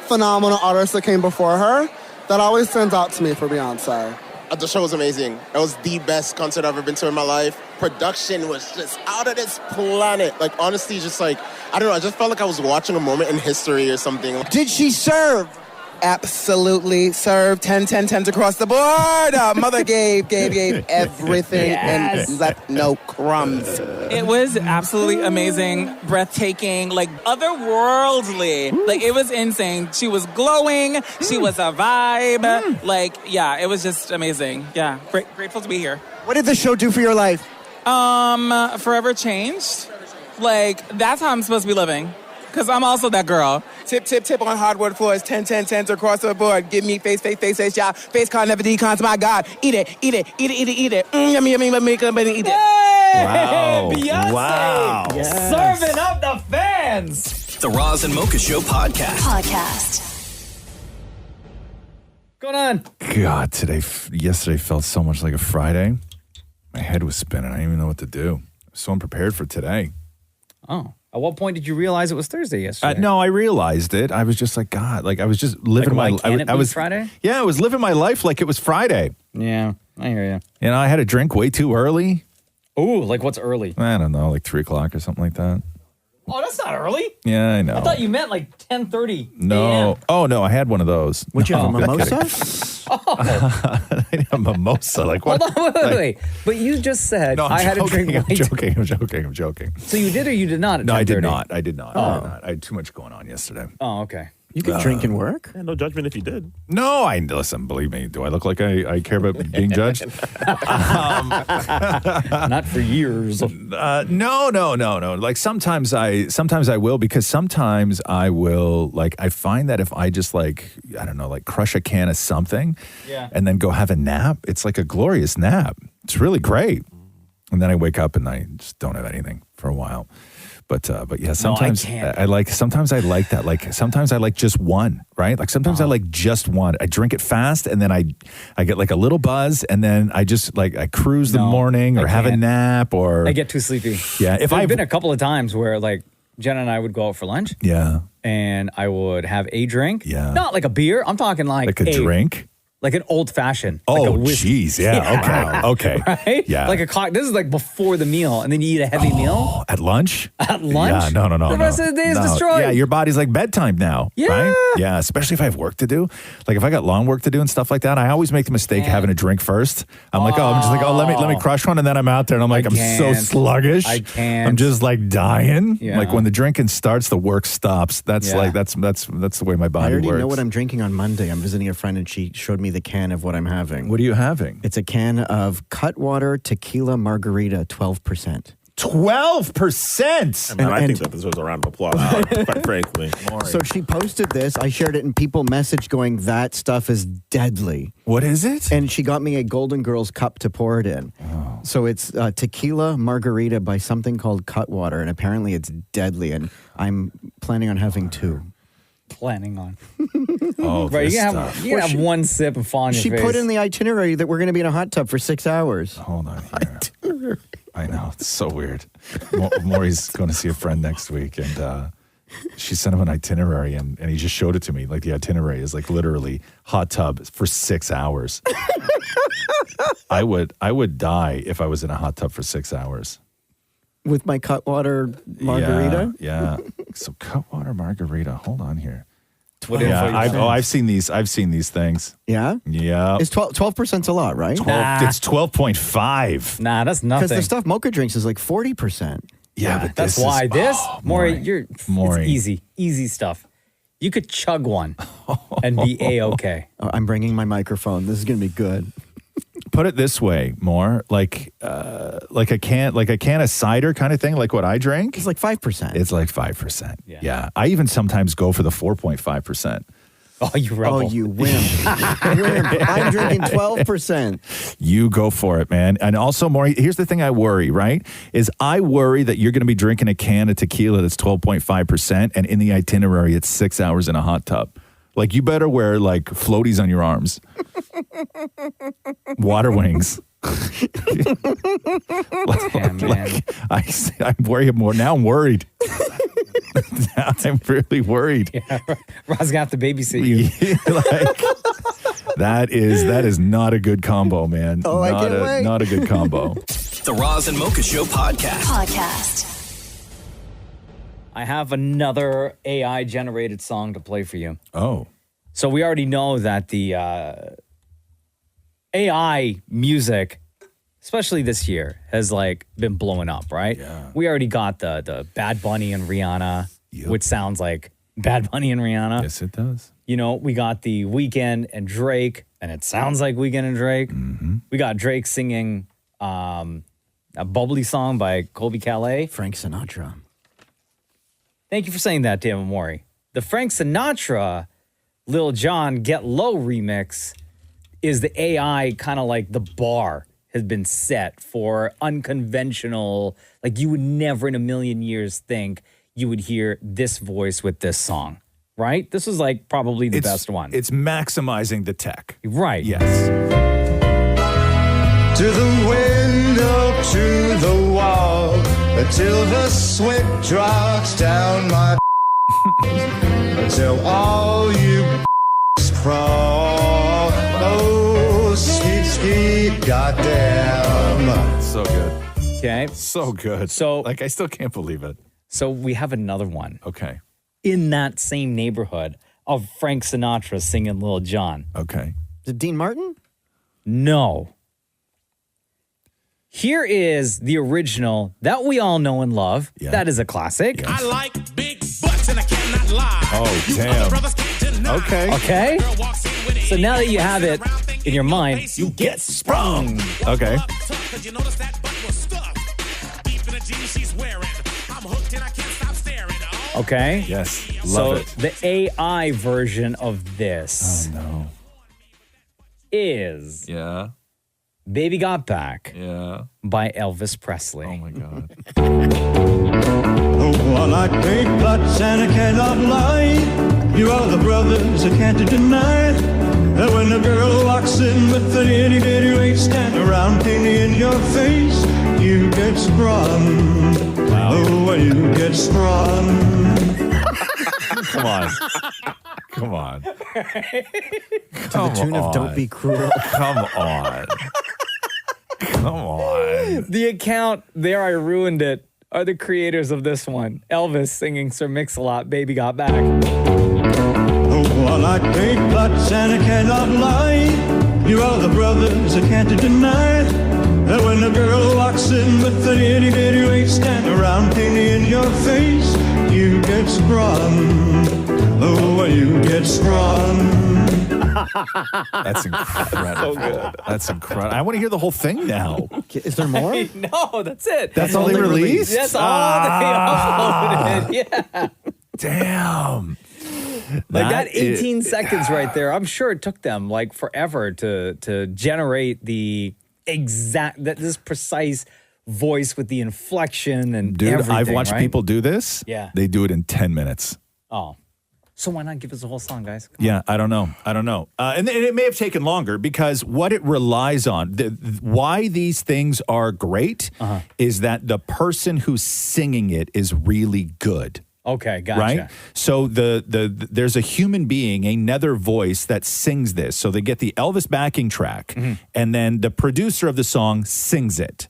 phenomenal artists that came before her, that always stands out to me for Beyonce. The show was amazing. It was the best concert I've ever been to in my life. Production was just out of this planet. Honestly, just I don't know, I just felt like I was watching a moment in history or something. Did she serve? Absolutely served 10 across the board. Mother gave everything and left no crumbs. It was absolutely amazing, breathtaking, otherworldly. It was insane. She was glowing. She was a vibe. It was just amazing. Yeah, grateful to be here. What did the show do for your life? Forever changed. That's how I'm supposed to be living. Because I'm also that girl. Tip on hardwood floors, 10 across the board. Give me face, y'all. Face card never decons, my God. Eat it. Yummy, make it, eat it. Wow. Beyonce. Wow. Yes. Serving up the fans. The Roz and Mocha Show podcast. Going on. God, yesterday felt so much like a Friday. My head was spinning. I didn't even know what to do. I was so unprepared for today. Oh. At what point did you realize it was Thursday yesterday? No, I realized it. I was just God, I was just living my life. I was Friday? Yeah, I was living my life like it was Friday. Yeah, I hear you. I had a drink way too early. Ooh, what's early? I don't know, 3 o'clock or something like that. Oh, that's not early. Yeah, I know. I thought you meant 10:30. No. AM. Oh, no, I had one of those. Would you have a mimosa? I had a mimosa. What? Hold on, wait. But you just said No, I had a drink. I'm joking. So you did or you did not? At No, I did 10:30? not. I did not. Oh. I had too much going on yesterday. Oh, okay. You could drink and work? Yeah, no judgment if you did. No, listen, believe me. Do I look like I care about being judged? Not for years. No. Sometimes I will, because sometimes I will, I find that if I just I don't know, crush a can of something and then go have a nap, it's like a glorious nap. It's really great. And then I wake up and I just don't have anything for a while. But yeah, sometimes I like that. Sometimes I like just one, right? Sometimes I like just one. I drink it fast and then I get a little buzz and then I just I cruise the morning or have a nap or I get too sleepy. Yeah, There's been a couple of times where Jen and I would go out for lunch. Yeah. And I would have a drink. Yeah. Not like a beer. I'm talking like a drink. Like an old fashioned. Oh, like a whiskey. jeez. Yeah. Okay. Right? Yeah. Like this is like before the meal, and then you eat a heavy meal. At lunch? At lunch? Yeah, no. The rest of the day is No. destroyed. Yeah, your body's like bedtime now. Yeah. Right? Yeah, especially if I have work to do. Like if I got long work to do and stuff like that, I always make the mistake of having a drink first. I'm like, I'm just like, let me crush one, and then I'm out there and I'm like, I'm so can't. sluggish. I can't. I'm just like dying. Yeah. Like when the drinking starts, the work stops. That's Yeah. like that's the way my body I already works. know what I'm drinking on Monday. I'm visiting a friend and she showed me the can of what I'm having. What are you having? It's a can of Cutwater Tequila Margarita, 12%. 12%. I mean, I think that this was a round of applause, quite frankly. So she posted this. I shared it, and people messaged going, "That stuff is deadly." What is it? And she got me a Golden Girls cup to pour it in. Oh. So it's tequila margarita by something called Cutwater, and apparently it's deadly. And I'm planning on having two. Planning on. Oh, right. this You stuff. can have one sip and fall on your She face. put in the itinerary that we're going to be in a hot tub for 6 hours. Hold on here. I know. It's so weird. Maurie's going to see a friend next week, and she sent him an itinerary, and he just showed it to me. Like the itinerary is like literally hot tub for 6 hours. I would die if I was in a hot tub for 6 hours. With my Cutwater margarita? Yeah. So Cutwater margarita. Hold on here. What info you found? I've seen these. I've seen these things. Yeah? Yeah. It's 12%'s a lot, right? It's 12.5. Nah, that's nothing. Because the stuff Mocha drinks is like 40%. Yeah, but That's this why is, this, oh, Maury, Maury. it's easy stuff. You could chug one and be A-okay. Oh, I'm bringing my microphone. This is going to be good. Put it this way, more like a can of cider kind of thing, like what I drink. It's like 5%. It's like 5%. Yeah. I even sometimes go for the 4.5%. Oh, you rebel. Oh, you wimp. I'm drinking 12%. You go for it, man. And also, Maury, here's the thing I worry, right? Is I worry that you're going to be drinking a can of tequila that's 12.5%, and in the itinerary, it's 6 hours in a hot tub. Like, you better wear, like, floaties on your arms. Water wings. I'm worried more. Now I'm worried. Now I'm really worried. Yeah, Rod's gonna have to babysit you. That is not a good combo, man. Oh, I can't wait. Not a good combo. The Roz and Mocha Show podcast. I have another AI-generated song to play for you. Oh. So we already know that the AI music, especially this year, has like been blowing up, right? Yeah. We already got the Bad Bunny and Rihanna, which sounds like Bad Bunny and Rihanna. Yes, it does. You know, we got the Weeknd and Drake, and it sounds like Weeknd and Drake. Mm-hmm. We got Drake singing a bubbly song by Colby Calais. Frank Sinatra. Thank you for saying that, Dan Maury. The Frank Sinatra, Lil Jon, Get Low remix is the AI kind of like the bar has been set for unconventional, like you would never in a million years think you would hear this voice with this song, right? This is like probably the best one. It's maximizing the tech. Right. Yes. To the window, to the wall, until the sweat drops down my until all you crawl. Oh, sweet, goddamn. So good. Okay. So good. So, like, I still can't believe it. So we have another one. Okay. In that same neighborhood of Frank Sinatra singing Lil Jon. Okay. Is it Dean Martin? No. Here is the original that we all know and love. Yeah. That is a classic. I like big butts and I cannot lie. Oh, damn. Okay. Okay. So now that you have it in your mind, you get sprung. Okay. Okay. Yes. Love so it. the AI version of this is Baby Got Back by Elvis Presley. Oh my God. Oh, I like big butts and I cannot lie. You are the brothers I can't deny. And when a girl walks in with an itty bitty waist and a round penny in your face, you get sprung. Oh, you get sprung. Come on. Come on. To the tune of Don't Be Cruel. Come on. Come on. The account, there I ruined it, are the creators of this one. Elvis singing Sir Mix-a-Lot, Baby Got Back. Oh, well, I take plots and I cannot lie. You are the brothers I can't deny. And when a girl walks in with an itty bitty waist and a round penny in your face, you get sprung. Oh, you get sprung. That's incredible. So good. That's incredible. I want to hear the whole thing now. Is there more? No, that's it. That's all they released? That's all they uploaded. Yeah. Damn. Like that 18 seconds right there, I'm sure it took them like forever to generate the exact, this precise voice with the inflection and Dude, everything, I've watched right? people do this. Yeah. They do it in 10 minutes. Oh. So why not give us the whole song, guys? Yeah, I don't know. And it may have taken longer because what it relies on, why these things are great is that the person who's singing it is really good. Okay, gotcha. Right? So there's a human being, another voice that sings this. So they get the Elvis backing track, and then the producer of the song sings it.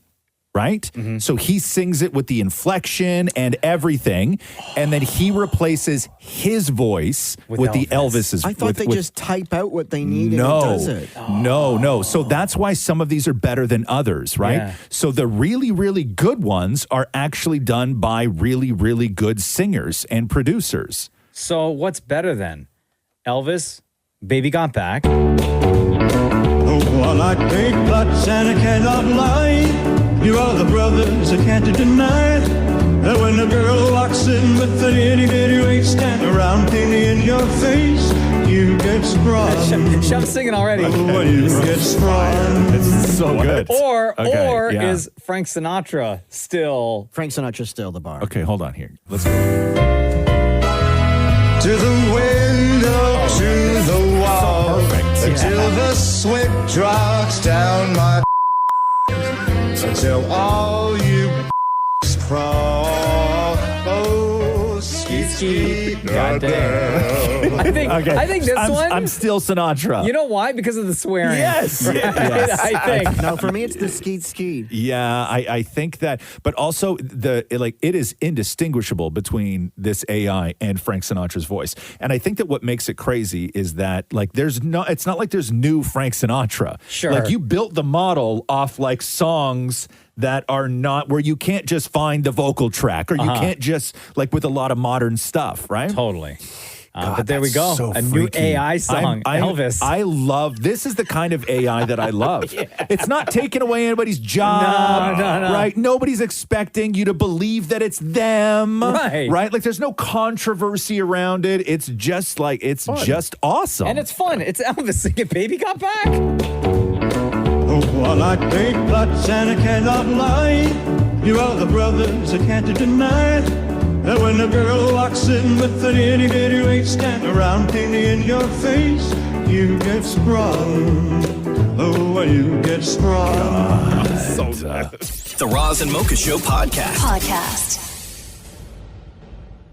Right? So he sings it with the inflection and everything, and then he replaces his voice with the Elvis's. I thought they just type out what they need and it does it. No. So that's why some of these are better than others, right? Yeah. So the really, really good ones are actually done by really, really good singers and producers. So what's better then? Elvis, Baby Got Back. Oh, well, I take plots and I cannot lie. You are the brothers I can't deny. And when a girl walks in with an itty bitty waist and a round penny in your face, you get sprung. Chef's singing already. Oh, you get sprung. It's so good. Or yeah. is Frank Sinatra still? Frank Sinatra's still the bar. Okay, hold on here. Let's go. To the window, to the wall, until the sweat drops down my until all you crawl. Oh, ski, goddamn. I think this one. I'm still Sinatra. You know why? Because of the swearing. Yes. Right? Yes. I think. No, for me, it's the skeet. Yeah, I think that, but also it is indistinguishable between this AI and Frank Sinatra's voice. And I think that what makes it crazy is that it's not like there's new Frank Sinatra. Sure. Like you built the model off like songs that are not where you can't just find the vocal track or you can't just like with a lot of modern stuff, right? Totally. God, but there we go. so a new freaky. AI song, Elvis. I love, this is the kind of AI that I love. It's not taking away anybody's job. No. Right? Nobody's expecting you to believe that it's them. Right. Right? Like there's no controversy around it. It's just like, it's just awesome. And it's fun. It's Elvis singing Baby Got Back. Oh, well, I take plots and I cannot lie. You are the brothers I can't deny. And when a girl walks in with an itty bitty waist and a round penny in your face, you get sprung. Oh, you get sprung. So good. The Roz and Mocha Show podcast.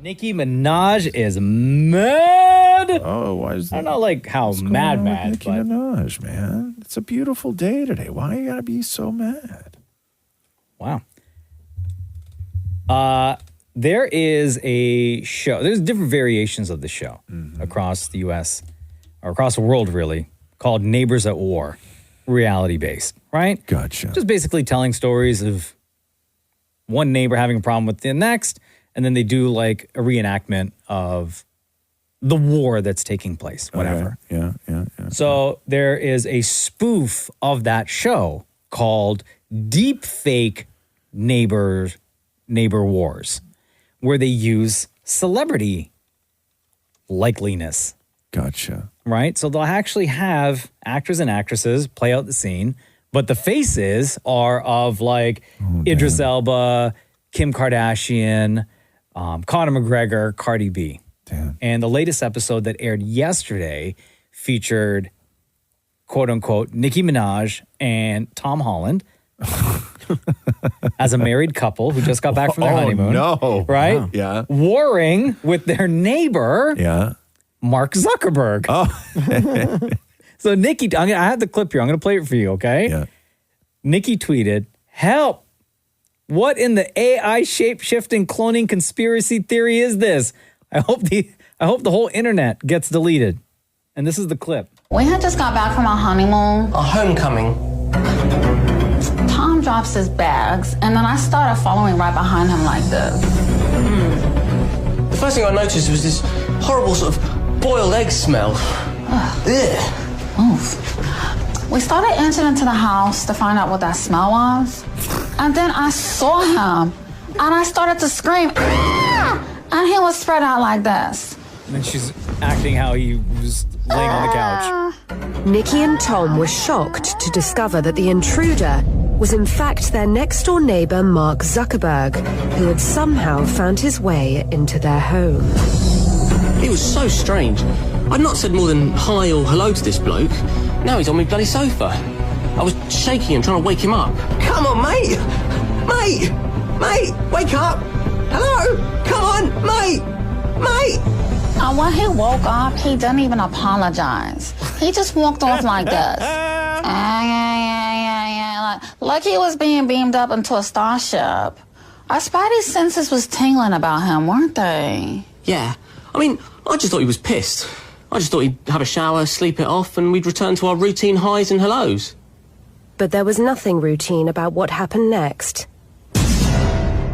Nicki Minaj is mad. Oh, why is that? I don't know, like how mad. Nicki Minaj, man. It's a beautiful day today. Why you gotta be so mad? Wow. There is a show. There's different variations of the show across the U.S. or across the world, really, called Neighbors at War, reality-based, right? Gotcha. Just basically telling stories of one neighbor having a problem with the next, and then they do like a reenactment of the war that's taking place, whatever. Okay. Yeah. So there is a spoof of that show called Deep Fake Neighbor Wars, where they use celebrity likeliness. Gotcha. Right? So they'll actually have actors and actresses play out the scene, but the faces are of like Idris Elba, Kim Kardashian, Conor McGregor, Cardi B. Damn. And the latest episode that aired yesterday featured, quote unquote, Nicki Minaj and Tom Holland as a married couple who just got back from their honeymoon. No. Right? Wow. Yeah. Warring with their neighbor, Yeah. Mark Zuckerberg. Oh. So Nikki, I have the clip here. I'm going to play it for you, okay? Yeah. Nikki tweeted, "Help! What in the AI shape-shifting cloning conspiracy theory is this? I hope the whole internet gets deleted." And this is the clip. We had just got back from our honeymoon. A homecoming. Tom drops his bags, and then I started following right behind him like this. The first thing I noticed was this horrible sort of boiled egg smell. Ugh. Oof. We started entering into the house to find out what that smell was. And then I saw him, and I started to scream, "Ah!" And he was spread out like this. And then she's acting how he was laying on the couch. Nikki and Tom were shocked to discover that the intruder was in fact their next-door neighbor, Mark Zuckerberg, who had somehow found his way into their home. It was so strange. I'd not said more than hi or hello to this bloke. Now he's on my bloody sofa. I was shaking and trying to wake him up. Come on, mate! Mate! Mate! Wake up! Hello! Come on, mate! Mate! And when he woke up, he didn't even apologize. He just walked off like this. Like he was being beamed up into a starship. Our spidey senses was tingling about him, weren't they? Yeah. I mean, I just thought he was pissed. I just thought he'd have a shower, sleep it off, and we'd return to our routine highs and hellos. But there was nothing routine about what happened next,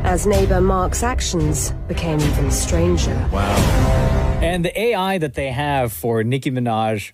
as neighbor Mark's actions became even stranger. Wow. And the AI that they have for Nicki Minaj,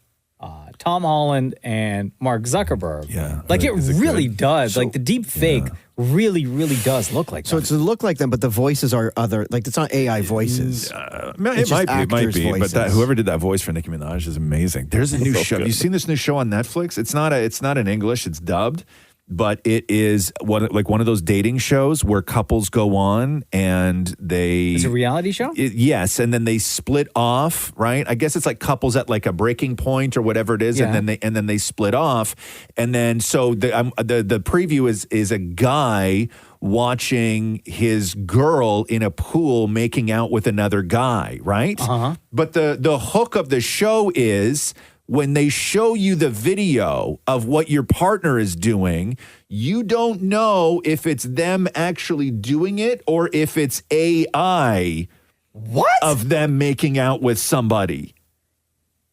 Tom Holland, and Mark Zuckerberg, like it really does. So- like the deep fake really does look like So it's to look like them, but the voices are other. Like it's not AI voices. It might be. But whoever did that voice for Nicki Minaj is amazing. There's a new show. You seen this new show on Netflix? It's not in English. It's dubbed, but it is one of those dating shows where couples go on and they. It's a reality show. Yes, and then they split off. Right? I guess it's like couples at like a breaking point or whatever it is, Yeah. and then they split off, and then so the preview is a guy watching his girl in a pool making out with another guy, right? But the hook of the show is when they show you the video of what your partner is doing, you don't know if it's them actually doing it or if it's AI of them making out with somebody.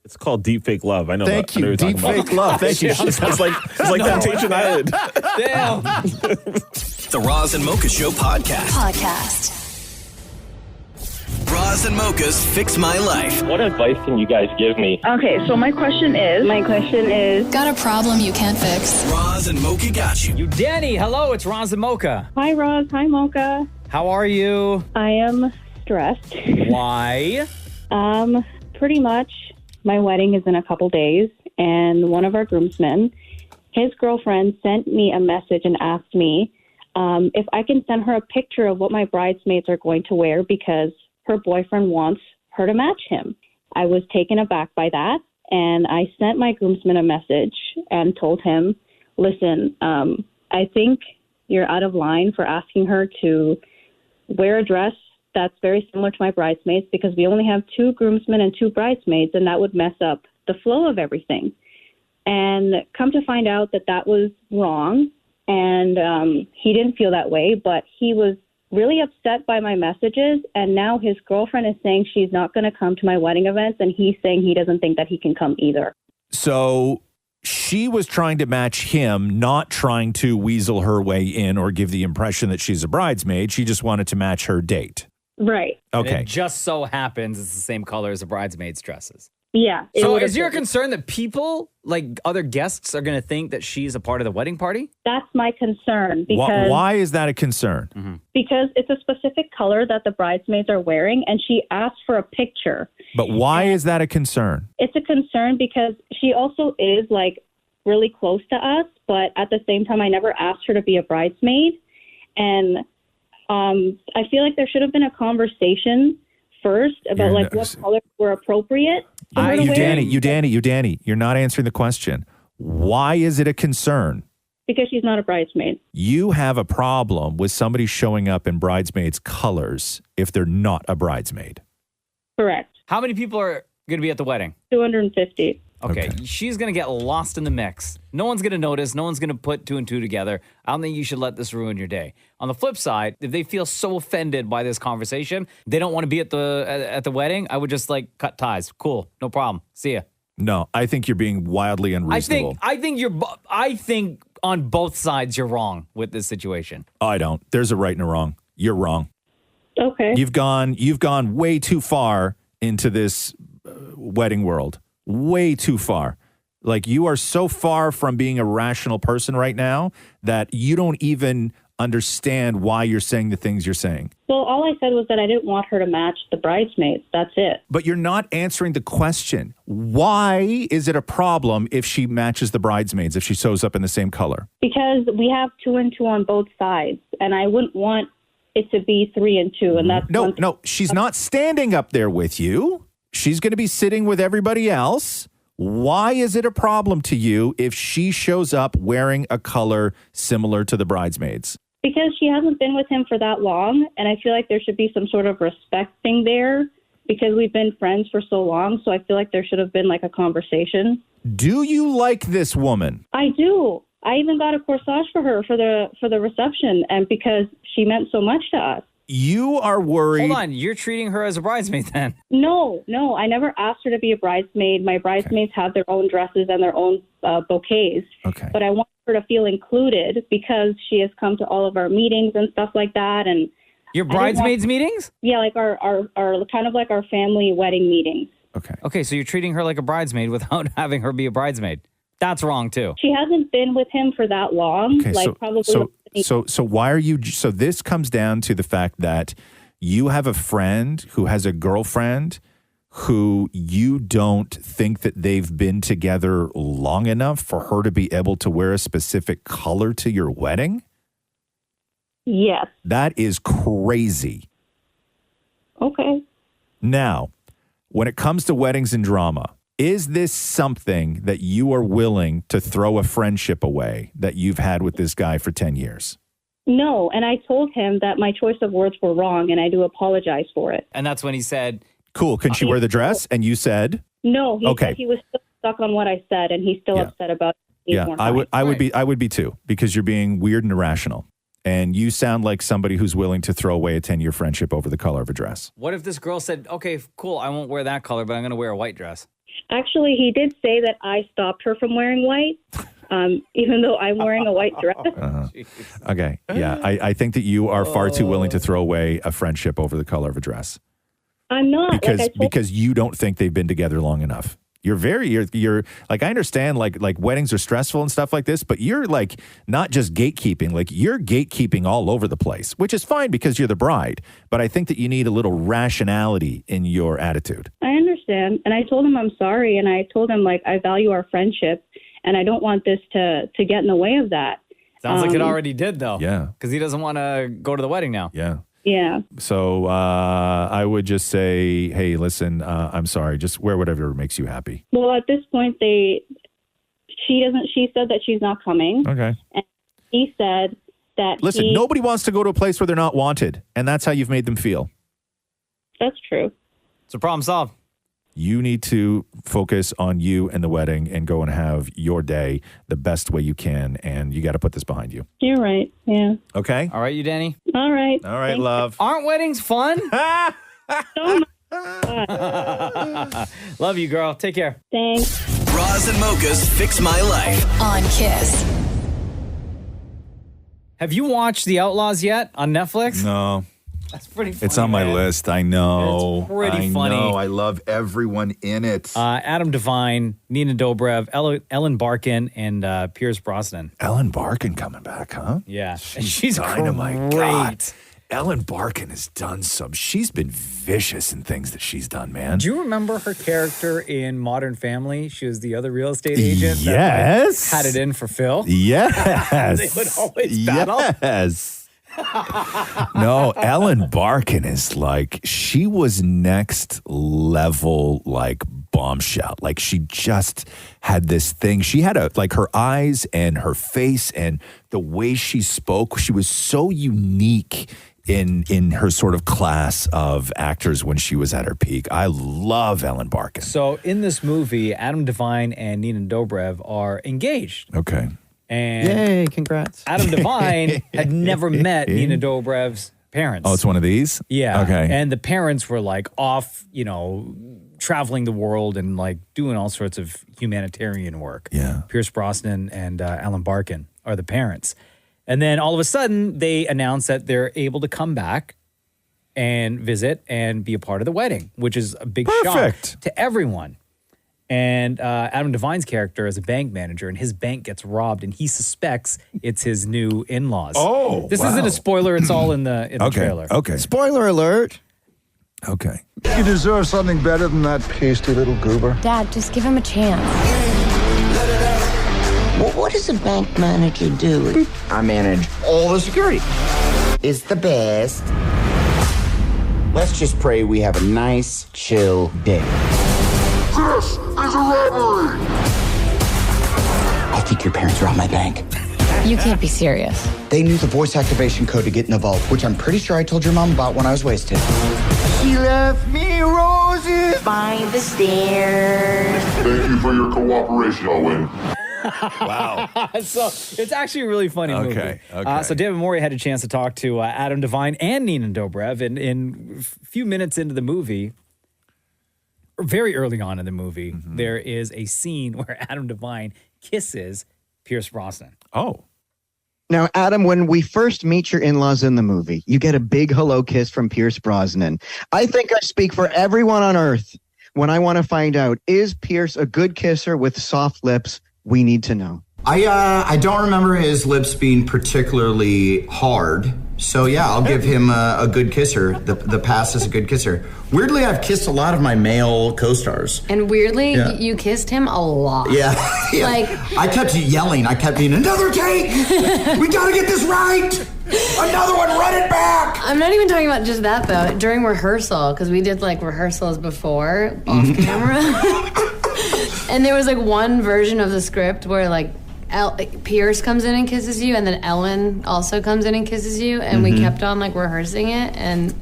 It's called deepfake love. I know. Thank I know you. what you're talking Deepfake about. love. Thank you. It's like Temptation Island. Damn. The Roz and Mocha Show podcast. Roz and Mocha's Fix My Life. What advice can you guys give me? Okay, so my question is. Got a problem you can't fix? Roz and Mocha got you. You Danny, hello, it's Roz and Mocha. Hi, Roz. Hi, Mocha. How are you? I am stressed. Why? Pretty much. My wedding is in a couple days, and one of our groomsmen, his girlfriend, sent me a message and asked me if I can send her a picture of what my bridesmaids are going to wear because her boyfriend wants her to match him. I was taken aback by that, and I sent my groomsman a message and told him, listen, I think you're out of line for asking her to wear a dress that's very similar to my bridesmaids because we only have 2 groomsmen and 2 bridesmaids, and that would mess up the flow of everything. And come to find out that was wrong, and he didn't feel that way, but he was really upset by my messages, and now his girlfriend is saying she's not going to come to my wedding events, and he's saying he doesn't think that he can come either. So she was trying to match him, not trying to weasel her way in or give the impression that she's a bridesmaid. She just wanted to match her date. Right. And Okay. it just so happens it's the same color as the bridesmaids' dresses. Yeah. So is your concern that people, like other guests, are going to think that she's a part of the wedding party? That's my concern because Why is that a concern? because it's a specific color that the bridesmaids are wearing, and she asked for a picture. But why is that a concern? It's a concern because she also is like really close to us, but at the same time, I never asked her to be a bridesmaid. And I feel like there should have been a conversation first about what colors were appropriate. for her to wear. You Danny, you're not answering the question. Why is it a concern? Because she's not a bridesmaid. You have a problem with somebody showing up in bridesmaids' colors if they're not a bridesmaid. Correct. How many people are going to be at the wedding? 250. Okay. She's going to get lost in the mix. No one's going to notice. No one's going to put two and two together. I don't think you should let this ruin your day. On the flip side, if they feel so offended by this conversation, they don't want to be at the wedding, I would just like cut ties. Cool. No problem. See ya. No, I think you're being wildly unreasonable. I think on both sides you're wrong with this situation. I don't. There's a right and a wrong. You're wrong. Okay. You've gone way too far into this wedding world. Way too far. Like, you are so far from being a rational person right now that you don't even understand why you're saying the things you're saying. Well, all I said was that I didn't want her to match the bridesmaids. That's it. But you're not answering the question. Why is it a problem if she matches the bridesmaids, if she sews up in the same color? Because we have 2 and 2 on both sides, and I wouldn't want it to be 3 and 2, and that's No, she's not standing up there with you. She's going to be sitting with everybody else. Why is it a problem to you if she shows up wearing a color similar to the bridesmaids? Because she hasn't been with him for that long, and I feel like there should be some sort of respect thing there because we've been friends for so long, so I feel like there should have been like a conversation. Do you like this woman? I do. I even got a corsage for her for the reception, and because she meant so much to us. You are worried. Hold on, you're treating her as a bridesmaid then? No, I never asked her to be a bridesmaid. My bridesmaids have their own dresses and their own bouquets. Okay. But I want her to feel included because she has come to all of our meetings and stuff like that. And your bridesmaids meetings? Yeah, like our kind of like our family wedding meetings. Okay, so you're treating her like a bridesmaid without having her be a bridesmaid. That's wrong too. She hasn't been with him for that long. So why are you? So this comes down to the fact that you have a friend who has a girlfriend who you don't think that they've been together long enough for her to be able to wear a specific color to your wedding? Yes. That is crazy. Okay. Now, when it comes to weddings and drama, is this something that you are willing to throw a friendship away that you've had with this guy for 10 years? No, and I told him that my choice of words were wrong, and I do apologize for it. And that's when he said, cool, can she wear the dress? And you said? No, he said he was still stuck on what I said, and he's still upset about it. Yeah, I would be too, because you're being weird and irrational. And you sound like somebody who's willing to throw away a 10-year friendship over the color of a dress. what if this girl said, okay, cool, I won't wear that color, but I'm going to wear a white dress? Actually, he did say that I stopped her from wearing white, even though I'm wearing a white dress. Okay, yeah, I think that you are far too willing to throw away a friendship over the color of a dress. I'm not. Because you don't think they've been together long enough. You're like, I understand like weddings are stressful and stuff like this, but you're like not just gatekeeping, like you're gatekeeping all over the place, which is fine because you're the bride. But I think that you need a little rationality in your attitude. I understand. And I told him I'm sorry. And I told him, like, I value our friendship and I don't want this to get in the way of that. Sounds like it already did, though. Yeah. Because he doesn't want to go to the wedding now. Yeah. Yeah. So I would just say, hey, listen, I'm sorry. Just wear whatever makes you happy. Well, at this point, she said that she's not coming. Okay. And he said that listen, nobody wants to go to a place where they're not wanted. And that's how you've made them feel. That's true. So problem solved. You need to focus on you and the wedding and go and have your day the best way you can. And you got to put this behind you. You're right. Yeah. Okay. All right, you, Danny. All right. All right, love. Aren't weddings fun? Love you, girl. Take care. Thanks. Roz and Mocha's Fix My Life on Kiss. Have you watched The Outlaws yet on Netflix? No. That's pretty funny. It's on my list. I know. It's pretty funny. I know. I love everyone in it. Adam DeVine, Nina Dobrev, Ellen Barkin, and Pierce Brosnan. Ellen Barkin coming back, huh? Yeah. She's dynamite. great. God. Ellen Barkin has done she's been vicious in things that she's done, man. Do you remember her character in Modern Family? She was the other real estate agent. Yes. That, had it in for Phil. Yes. They would always battle. Yes. No, Ellen Barkin is like, she was next level, like bombshell. Like she just had this thing. She had her eyes and her face and the way she spoke. She was so unique in her sort of class of actors when she was at her peak. I love Ellen Barkin. So in this movie, Adam DeVine and Nina Dobrev are engaged. Okay. And Yay, congrats. Adam DeVine had never met Nina Dobrev's parents. Oh, it's one of these? Yeah. Okay. And the parents were like off, traveling the world and like doing all sorts of humanitarian work. Yeah. Pierce Brosnan and Ellen Barkin are the parents. And then all of a sudden they announce that they're able to come back and visit and be a part of the wedding, which is a big shock to everyone. And Adam DeVine's character is a bank manager, and his bank gets robbed, and he suspects it's his new in-laws. Oh, this isn't a spoiler; it's all in the trailer. Okay. Spoiler alert. Okay. You deserve something better than that pasty little goober. Dad, just give him a chance. Well, what does a bank manager do? I manage all the security. It's the best. Let's just pray we have a nice, chill day. This is a robbery! I think your parents robbed my bank. You can't be serious. They knew the voice activation code to get in the vault, which I'm pretty sure I told your mom about when I was wasted. She left me roses by the stairs. Thank you for your cooperation, Owen. Wow. So it's actually a really funny movie. Okay. So David Maurie had a chance to talk to Adam DeVine and Nina Dobrev, and in a few minutes into the movie, very early on in the movie, there is a scene where Adam DeVine kisses Pierce Brosnan. Oh. Now, Adam, when we first meet your in-laws in the movie, you get a big hello kiss from Pierce Brosnan. I think I speak for everyone on Earth when I want to find out, is Pierce a good kisser with soft lips? We need to know. I don't remember his lips being particularly hard. So, yeah, I'll give him a good kisser. The past is a good kisser. Weirdly, I've kissed a lot of my male co-stars. And weirdly, Yeah. you kissed him a lot. Yeah. Like, I kept yelling. I kept being, another take! We gotta get this right! Another one, run it back! I'm not even talking about just that, though. During rehearsal, because we did, like, rehearsals before, off camera. And there was, like, one version of the script where, like, Pierce comes in and kisses you, and then Ellen also comes in and kisses you, and we kept on, like, rehearsing it, and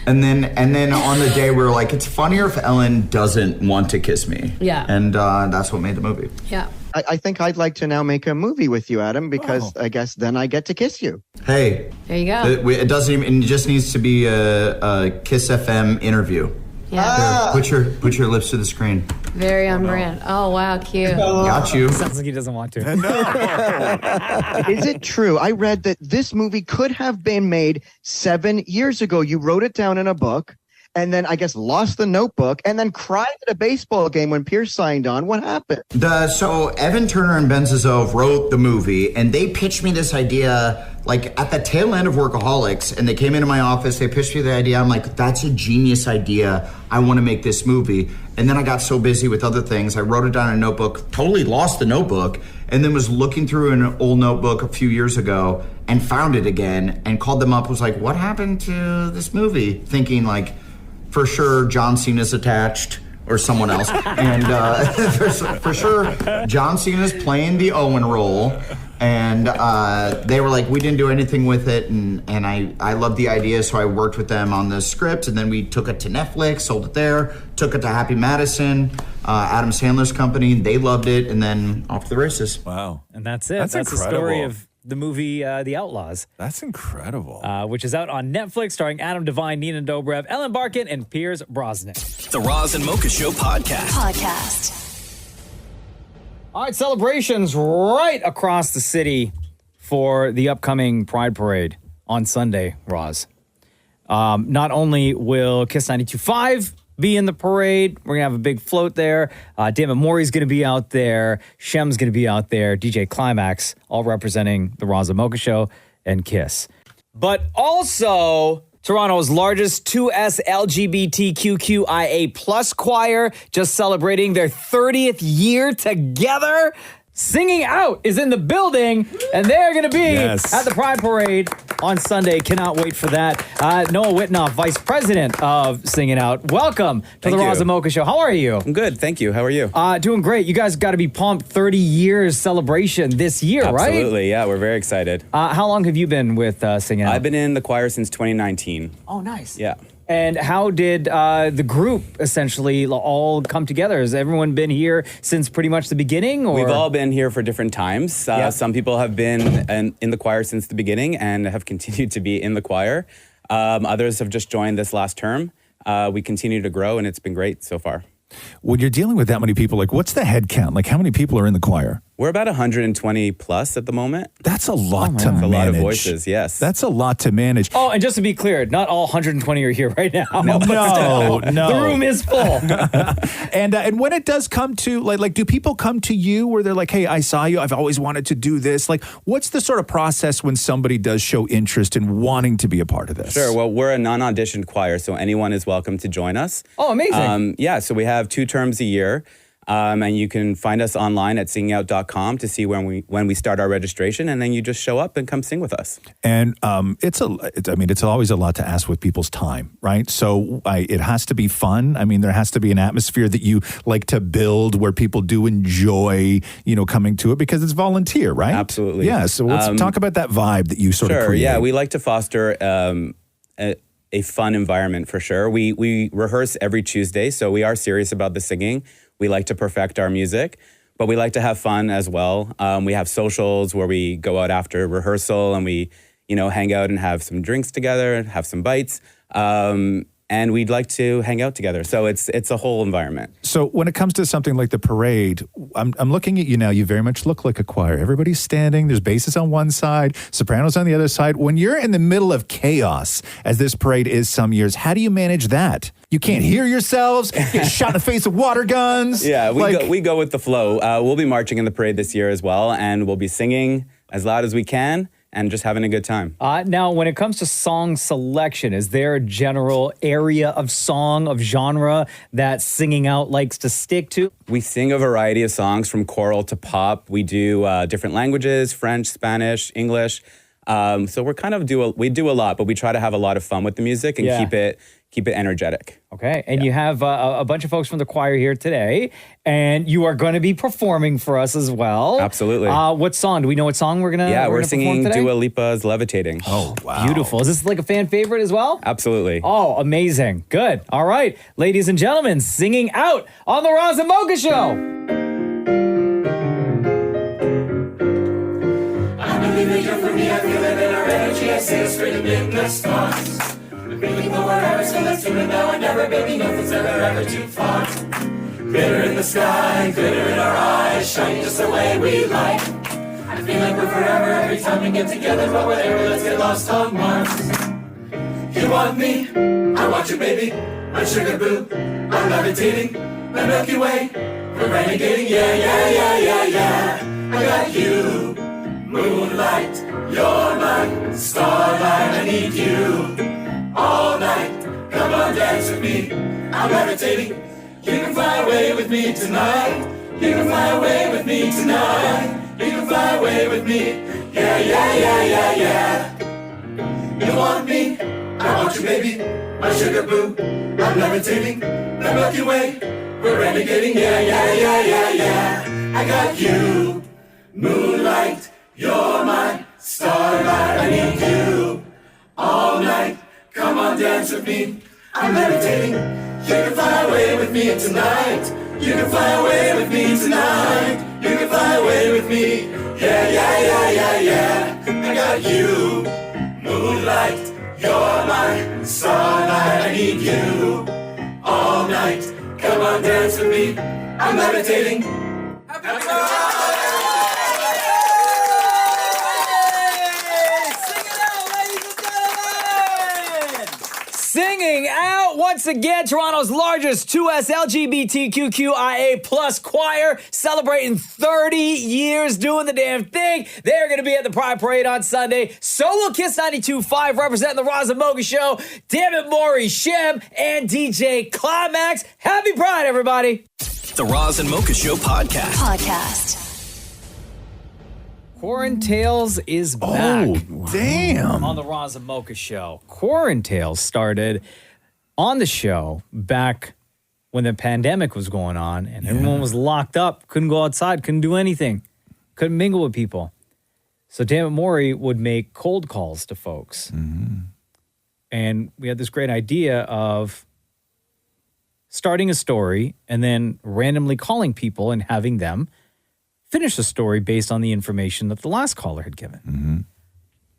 then on the day we were like, it's funnier if Ellen doesn't want to kiss me. Yeah. And that's what made the movie. Yeah. I think I'd like to now make a movie with you, Adam, because I guess then I get to kiss you. Hey. There you go. It doesn't even, it just needs to be a Kiss FM interview. Yeah. There, put your lips to the screen. Very on brand. Oh, wow, cute. Got you. Sounds like he doesn't want to. Is it true? I read that this movie could have been made 7 years ago. You wrote it down in a book, and then I guess lost the notebook, and then cried at a baseball game when Pierce signed on. What happened? So Evan Turner and Ben Zazov wrote the movie, and they pitched me this idea like at the tail end of Workaholics, and they came into my office, they pitched me the idea. I'm like, that's a genius idea. I want to make this movie. And then I got so busy with other things, I wrote it down in a notebook, totally lost the notebook, and then was looking through an old notebook a few years ago and found it again and called them up, was like, what happened to this movie? Thinking like, for sure, John Cena's attached or someone else. And for sure, John Cena's playing the Owen role. And they were like, we didn't do anything with it. And I loved the idea, so I worked with them on the script. And then we took it to Netflix, sold it there, took it to Happy Madison, Adam Sandler's company. They loved it. And then off to the races. Wow. And that's it. That's the story incredible. of the movie The Outlaws. That's incredible. Which is out on Netflix, starring Adam DeVine, Nina Dobrev, Ellen Barkin, and Pierce Brosnan. The Roz and Mocha Show podcast. All right, celebrations right across the city for the upcoming Pride Parade on Sunday, Roz. Not only will Kiss 92.5 be in the parade, we're going to have a big float there. David Maurie's going to be out there. Shem's going to be out there. DJ Climax, all representing the Roz and Mocha Show and Kiss. But also, Toronto's largest 2S LGBTQIA+ choir, just celebrating their 30th year together. Singing Out is in the building, and they're going to be Yes. at the Pride Parade on Sunday. Cannot wait for that. Noah Whitnoff, Vice President of Singing Out. Welcome to Thank the you. Roz and Mocha Show. How are you? I'm good, thank you. How are you? Doing great. You guys got to be pumped. 30 years celebration this year, right? Absolutely, yeah, we're very excited. How long have you been with Singing Out? I've been in the choir since 2019. Oh, nice. Yeah. And how did the group essentially all come together? Has everyone been here since pretty much the beginning? Or? We've all been here for different times. Yeah. Some people have been in the choir since the beginning and have continued to be in the choir. Others have just joined this last term. We continue to grow, and it's been great so far. When you're dealing with that many people, like what's the head count? Like how many people are in the choir? We're about 120 plus at the moment. That's a lot to manage. A lot of voices, yes. That's a lot to manage. Oh, and just to be clear, not all 120 are here right now. No. The room is full. And when it does come to like, do people come to you where they're like, hey, I saw you, I've always wanted to do this? Like, what's the sort of process when somebody does show interest in wanting to be a part of this? Sure. Well, we're a non-auditioned choir, so anyone is welcome to join us. Oh, amazing. So we have 2 terms a year. And you can find us online at singingout.com to see when we start our registration, and then you just show up and come sing with us. And it's always a lot to ask with people's time, right? So it has to be fun. I mean, there has to be an atmosphere that you like to build where people do enjoy, coming to it because it's volunteer, right? Absolutely. Yeah. So let's talk about that vibe that you sort of create. Yeah, we like to foster a fun environment for sure. We rehearse every Tuesday, so we are serious about the singing. We like to perfect our music, but we like to have fun as well. We have socials where we go out after rehearsal and we, hang out and have some drinks together and have some bites. And we'd like to hang out together. So it's a whole environment. So when it comes to something like the parade, I'm looking at you now. You very much look like a choir. Everybody's standing. There's basses on one side, sopranos on the other side. When you're in the middle of chaos, as this parade is some years, how do you manage that? You can't hear yourselves, get shot in the face with water guns. Yeah, we go with the flow. We'll be marching in the parade this year as well, and we'll be singing as loud as we can and just having a good time. Now, when it comes to song selection, is there a general area of song, of genre that Singing Out likes to stick to? We sing a variety of songs from choral to pop. We do different languages, French, Spanish, English. So we're kind of we do a lot, but we try to have a lot of fun with the music and keep it energetic. Okay, and you have a bunch of folks from the choir here today, and you are going to be performing for us as well. Absolutely. What song? Do we know what song we're going to we're singing Dua Lipa's Levitating. Oh, wow. Beautiful. Is this like a fan favorite as well? Absolutely. Oh, amazing. Good. All right, ladies and gentlemen, Singing Out on the Roz and Mocha Show. I believe that you're for me, I feel it in our energy, I see it straight up in the stars. Making the whatever, so let's do it now and never, baby, nothing's ever too far. Glitter in the sky, glitter in our eyes, shining just the way we like. I feel like we're forever every time we get together, but whatever, let's get lost on Mars. You want me, I want you, baby, my sugar boo, I'm levitating, the Milky Way, we're renegading, yeah. I got you, moonlight, you're my starlight, I need you. All night, come on, dance with me. I'm levitating. You can fly away with me tonight. You can fly away with me tonight. You can fly away with me. Yeah. You want me? I want you, baby. My sugar boo. I'm levitating. The Milky Way. We're renegading. Yeah. I got you. Moonlight. You're my starlight. I need you. All night. Come on, dance with me. I'm levitating. You can fly away with me tonight. You can fly away with me tonight. You can fly away with me. Yeah. I got you. Moonlight, you're my starlight. I need you. All night. Come on, dance with me. I'm levitating. Happy Singing Out once again, Toronto's largest 2S LGBTQIA plus choir, celebrating 30 years doing the damn thing. They're going to be at the Pride Parade on Sunday. So will Kiss 92.5 representing the Roz and Mocha Show. Damn it, Maurie, Shem, and DJ Climax. Happy Pride, everybody. The Roz and Mocha Show podcast. Quarren Tales is back. Oh, damn. On the Roz and Mocha Show. Quarren Tales started on the show back when the pandemic was going on and everyone was locked up, couldn't go outside, couldn't do anything, couldn't mingle with people. So Dammit Maurie would make cold calls to folks. And we had this great idea of starting a story and then randomly calling people and having them finish the story based on the information that the last caller had given.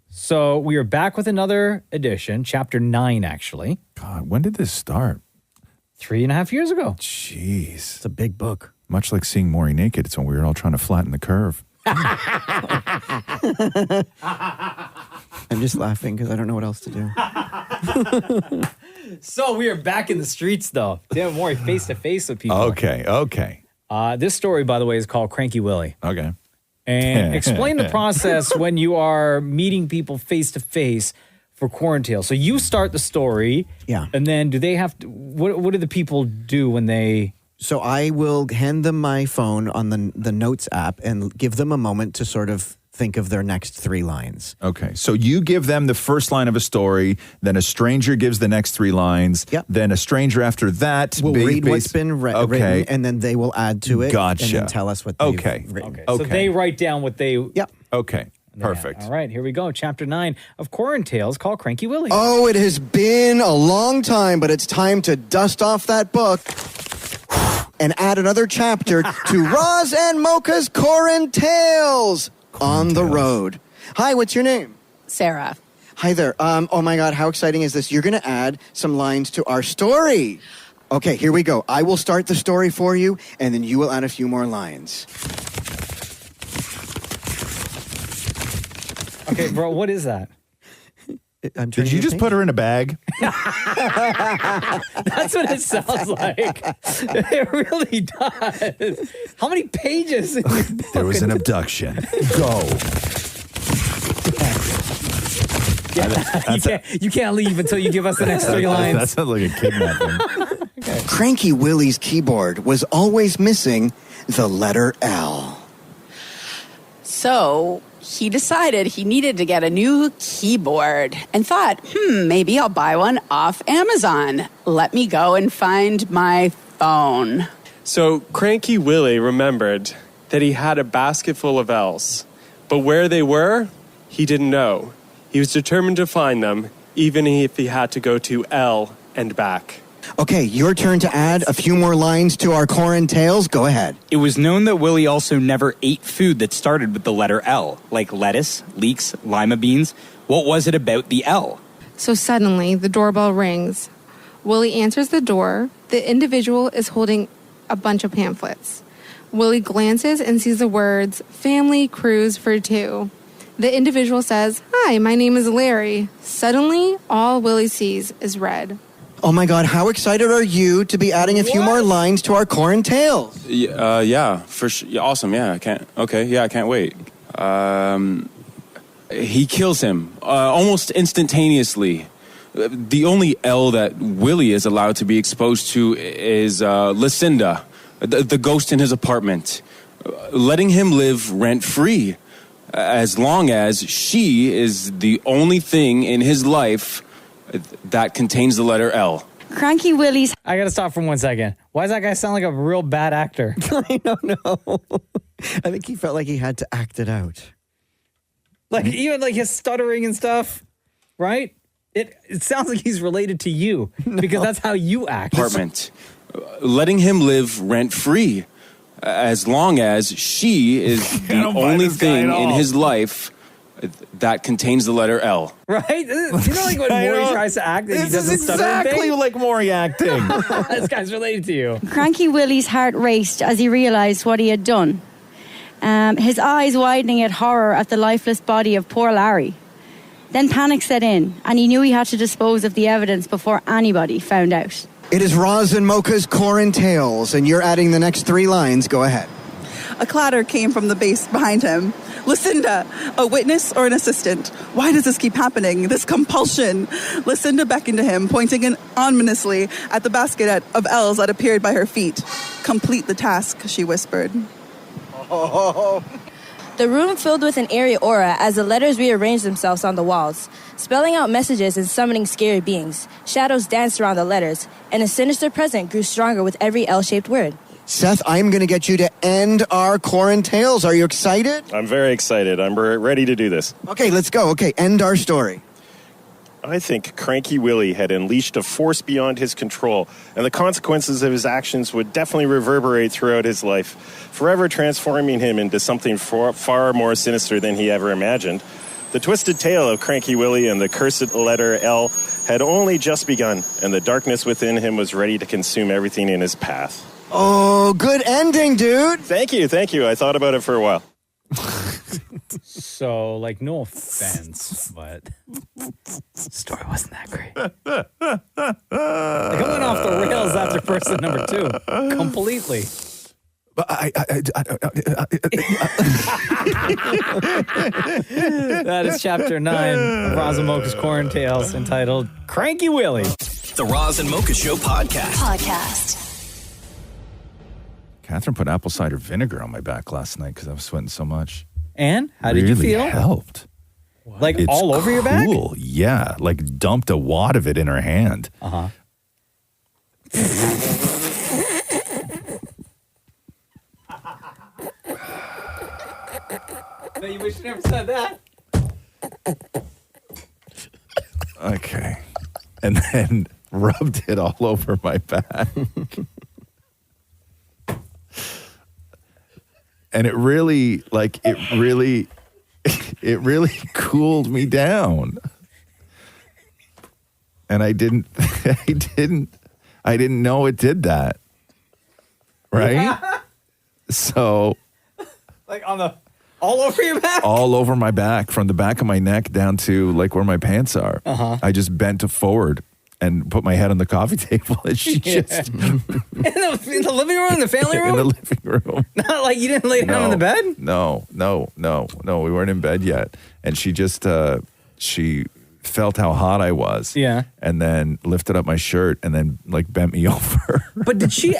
So we are back with another edition, chapter 9, actually. God, when did this start? 3.5 years ago. Jeez. It's a big book. Much like seeing Maurie naked. It's when we were all trying to flatten the curve. I'm just laughing because I don't know what else to do. So we are back in the streets, though. Dammit Maurie face to face with people. Okay. This story, by the way, is called Cranky Willie. Okay. And explain the process when you are meeting people face to face for Quarren Tales. So you start the story. Yeah. And then do they have to, what do the people do when they... So I will hand them my phone on the Notes app and give them a moment to sort of think of their next 3 lines. Okay. So you give them the first line of a story, then a stranger gives the next 3 lines, then a stranger after that will read what's been written, and then they will add to it and then tell us what they've written. Okay. So they write down what they... Yep. Okay. Perfect. All right, here we go. Chapter 9 of Quarren Tales called Cranky Willie. Oh, it has been a long time, but it's time to dust off that book and add another chapter to Roz and Mocha's Quarren Tales on the road. Hi, what's your name? Sarah. Hi there. Oh my God, how exciting is this? You're going to add some lines to our story. Okay, here we go. I will start the story for you, and then you will add a few more lines. Okay, bro, what is that? Did you just put her in a bag? That's what it sounds like. It really does. How many pages in your book? There was an abduction. Go. You can't leave until you give us the next 3 lines. That sounds like a kidnapping. Cranky Willie's keyboard was always missing the letter L. So he decided he needed to get a new keyboard and thought, maybe I'll buy one off Amazon. Let me go and find my phone. So Cranky Willie remembered that he had a basket full of L's, but where they were, he didn't know. He was determined to find them, even if he had to go to L and back. Okay, your turn to add a few more lines to our Quarren Tales. Go ahead. It was known that Willie also never ate food that started with the letter L, like lettuce, leeks, lima beans. What was it about the L? So suddenly, the doorbell rings. Willie answers the door. The individual is holding a bunch of pamphlets. Willie glances and sees the words, "Family Cruise for 2." The individual says, "Hi, my name is Larry." Suddenly, all Willie sees is red. Oh my God, how excited are you to be adding a few more lines to our Quarren Tales? Yeah, for sure. Yeah, awesome. Yeah, I can't wait. He kills him almost instantaneously. The only L that Willie is allowed to be exposed to is Lucinda, the ghost in his apartment, letting him live rent-free as long as she is the only thing in his life that contains the letter L. Cranky Willie's... I gotta stop for 1 second. Why does that guy sound like a real bad actor? I don't know. I think he felt like he had to act it out. Like, even like his stuttering and stuff, right? It sounds like he's related to you because that's how you act. Apartment, letting him live rent-free as long as she is the only thing in his life that contains the letter L. Right? You know, like when Maurie tries to act and he doesn't stutter and exactly like Maurie acting. This guy's related to you. Cranky Willie's heart raced as he realized what he had done. His eyes widening at horror at the lifeless body of poor Larry. Then panic set in, and he knew he had to dispose of the evidence before anybody found out. It is Roz and Mocha's Quarren Tales, and you're adding the next 3 lines. Go ahead. A clatter came from the base behind him. Lucinda, a witness or an assistant? Why does this keep happening? This compulsion. Lucinda beckoned to him, pointing ominously at the basket of L's that appeared by her feet. Complete the task, she whispered. The The room filled with an eerie aura as the letters rearranged themselves on the walls, spelling out messages and summoning scary beings. Shadows danced around the letters, and a sinister presence grew stronger with every L-shaped word. Seth, I'm going to get you to end our Corin Tales. Are you excited? I'm very excited. I'm ready to do this. Okay, let's go. Okay, end our story. I think Cranky Willie had unleashed a force beyond his control, and the consequences of his actions would definitely reverberate throughout his life, forever transforming him into something far more sinister than he ever imagined. The twisted tale of Cranky Willie and the cursed letter L had only just begun, and the darkness within him was ready to consume everything in his path. Oh, good ending, dude. Thank you. I thought about it for a while. So, like, no offense, but the story wasn't that great. Like, I went off the rails after person number 2. Completely. But That is chapter 9 of Roz and Mocha's Corin Tales, entitled Cranky Willie. The Roz and Mocha Show podcast. Catherine put apple cider vinegar on my back last night because I was sweating so much. And how did you feel? Helped. Like It's all over your back? cool. Yeah, like dumped a wad of it in her hand. Uh-huh. No, you wish you never said that. Okay. And then rubbed it all over my back. And it really cooled me down. And I didn't know it did that. Right? Yeah. So Like all over your back? all over my back, from the back of my neck down to like where my pants are. Uh-huh. I just bent forward and put my head on the coffee table, and she just in the living room, the family room? in the living room. Not like you didn't lay down in the bed? No. We weren't in bed yet. And she just, she felt how hot I was. Yeah. And then lifted up my shirt and then like bent me over. But did she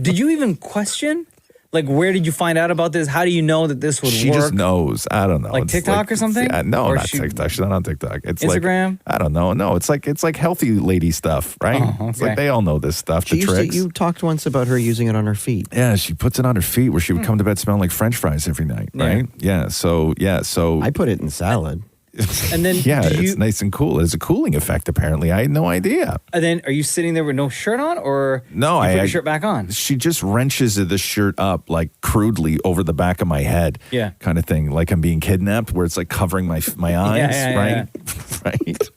did you even question? Like, where did you find out about this? How do you know that this would She work? just knows. I don't know. Like It's TikTok or something? No, Or not she- TikTok. She's not on TikTok. It's Instagram? Like, I don't know. No, it's like healthy lady stuff, right? Oh, It's okay. like they all know this stuff, the tricks. You talked once about her using it on her feet. Yeah, she puts it on her feet where she would come to bed smelling like French fries every night, right? Yeah. So I put it in salad. And then yeah, do you- it's nice and cool. It has a cooling effect, apparently. I had no idea. And then are you sitting there with no shirt on, or No, you put I your shirt back on? She just wrenches the shirt up like crudely over the back of my head. Yeah. Kind of thing, like I'm being kidnapped, where it's like covering my eyes, Yeah, right? Right.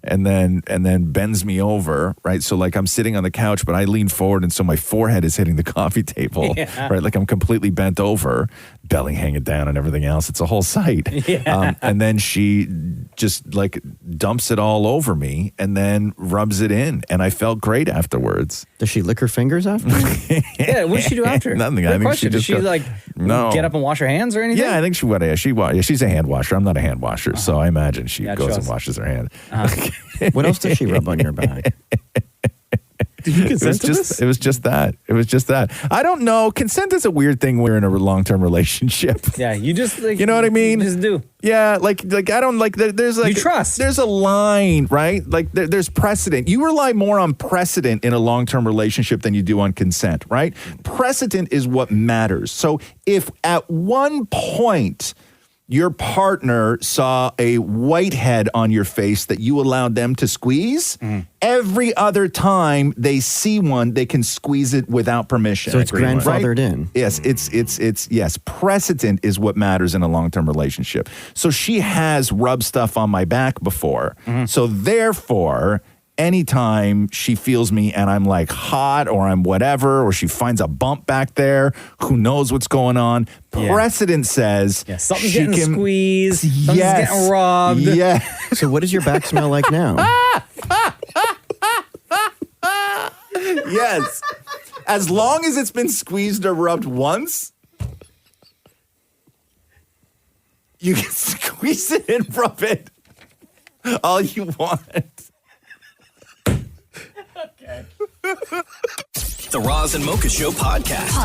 And then bends me over, right? So like I'm sitting on the couch, but I lean forward, and so my forehead is hitting the coffee table, Yeah. right? Like I'm completely bent over, belly hanging down, and everything else. It's a whole sight. Yeah. And then she just like dumps it all over me, and then rubs it in, and I felt great afterwards. Does she lick her fingers after? Yeah, what did she do after? Nothing. Good I think question. she Did just she got- like No. get up and wash her hands or anything? Yeah, I think she would. She's a hand washer. I'm not a hand washer, so I imagine she Yeah, it goes shows. and washes her hand. What else does she rub on your back? Did you consent to this? It was just that. I don't know. Consent is a weird thing when we're in a long-term relationship. Yeah, you just like, You know what I mean? You just do. Yeah, like I don't like. There's like You trust. There's a line, right? Like there's precedent. You rely more on precedent in a long-term relationship than you do on consent, right? Precedent is what matters. So if at one point your partner saw a whitehead on your face that you allowed them to squeeze, every other time they see one, they can squeeze it without permission. So it's grandfathered Right? in. Yes, yes. Precedent is what matters in a long-term relationship. So she has rubbed stuff on my back before. So therefore, anytime she feels me and I'm like hot or I'm whatever, or she finds a bump back there, who knows what's going on? Yeah. Precedent says Something's she getting can- squeezed. Something's Yes. getting robbed. Yeah. So what does your back smell like now? Yes. As long as it's been squeezed or rubbed once, you can squeeze it and rub it all you want. Okay. The Roz and Mocha Show podcast.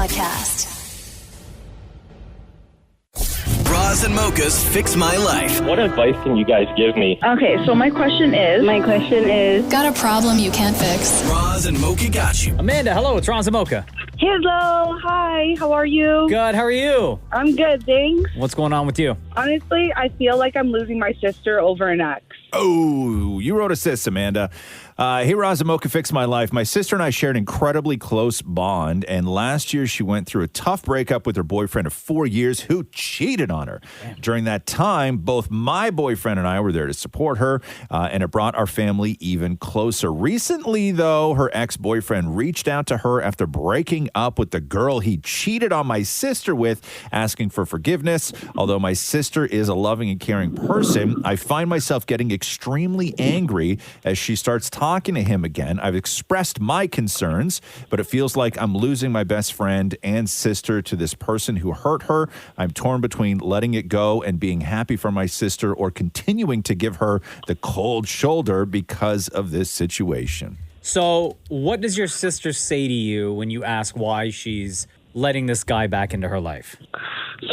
Roz and Mocha's Fix My Life. What advice can you guys give me? Okay, so my question is... Got a problem you can't fix? Roz and Mocha got you. Amanda, hello, it's Roz and Mocha. Hello, hi, how are you? Good, how are you? I'm good, thanks. What's going on with you? Honestly, I feel like I'm losing my sister over an ex. Oh, you wrote a sis, Amanda. Hey, Roz and Mocha, Fix My Life. My sister and I shared an incredibly close bond, and last year she went through a tough breakup with her boyfriend of 4 years who cheated on her. Damn. During that time, both my boyfriend and I were there to support her, and it brought our family even closer. Recently, though, her ex-boyfriend reached out to her after breaking up with the girl he cheated on my sister with, asking for forgiveness. Although my sister is a loving and caring person, I find myself getting extremely angry as she starts talking to him again. I've expressed my concerns, but it feels like I'm losing my best friend and sister to this person who hurt her. I'm torn between letting it go and being happy for my sister or continuing to give her the cold shoulder because of this situation. So, what does your sister say to you when you ask why she's letting this guy back into her life?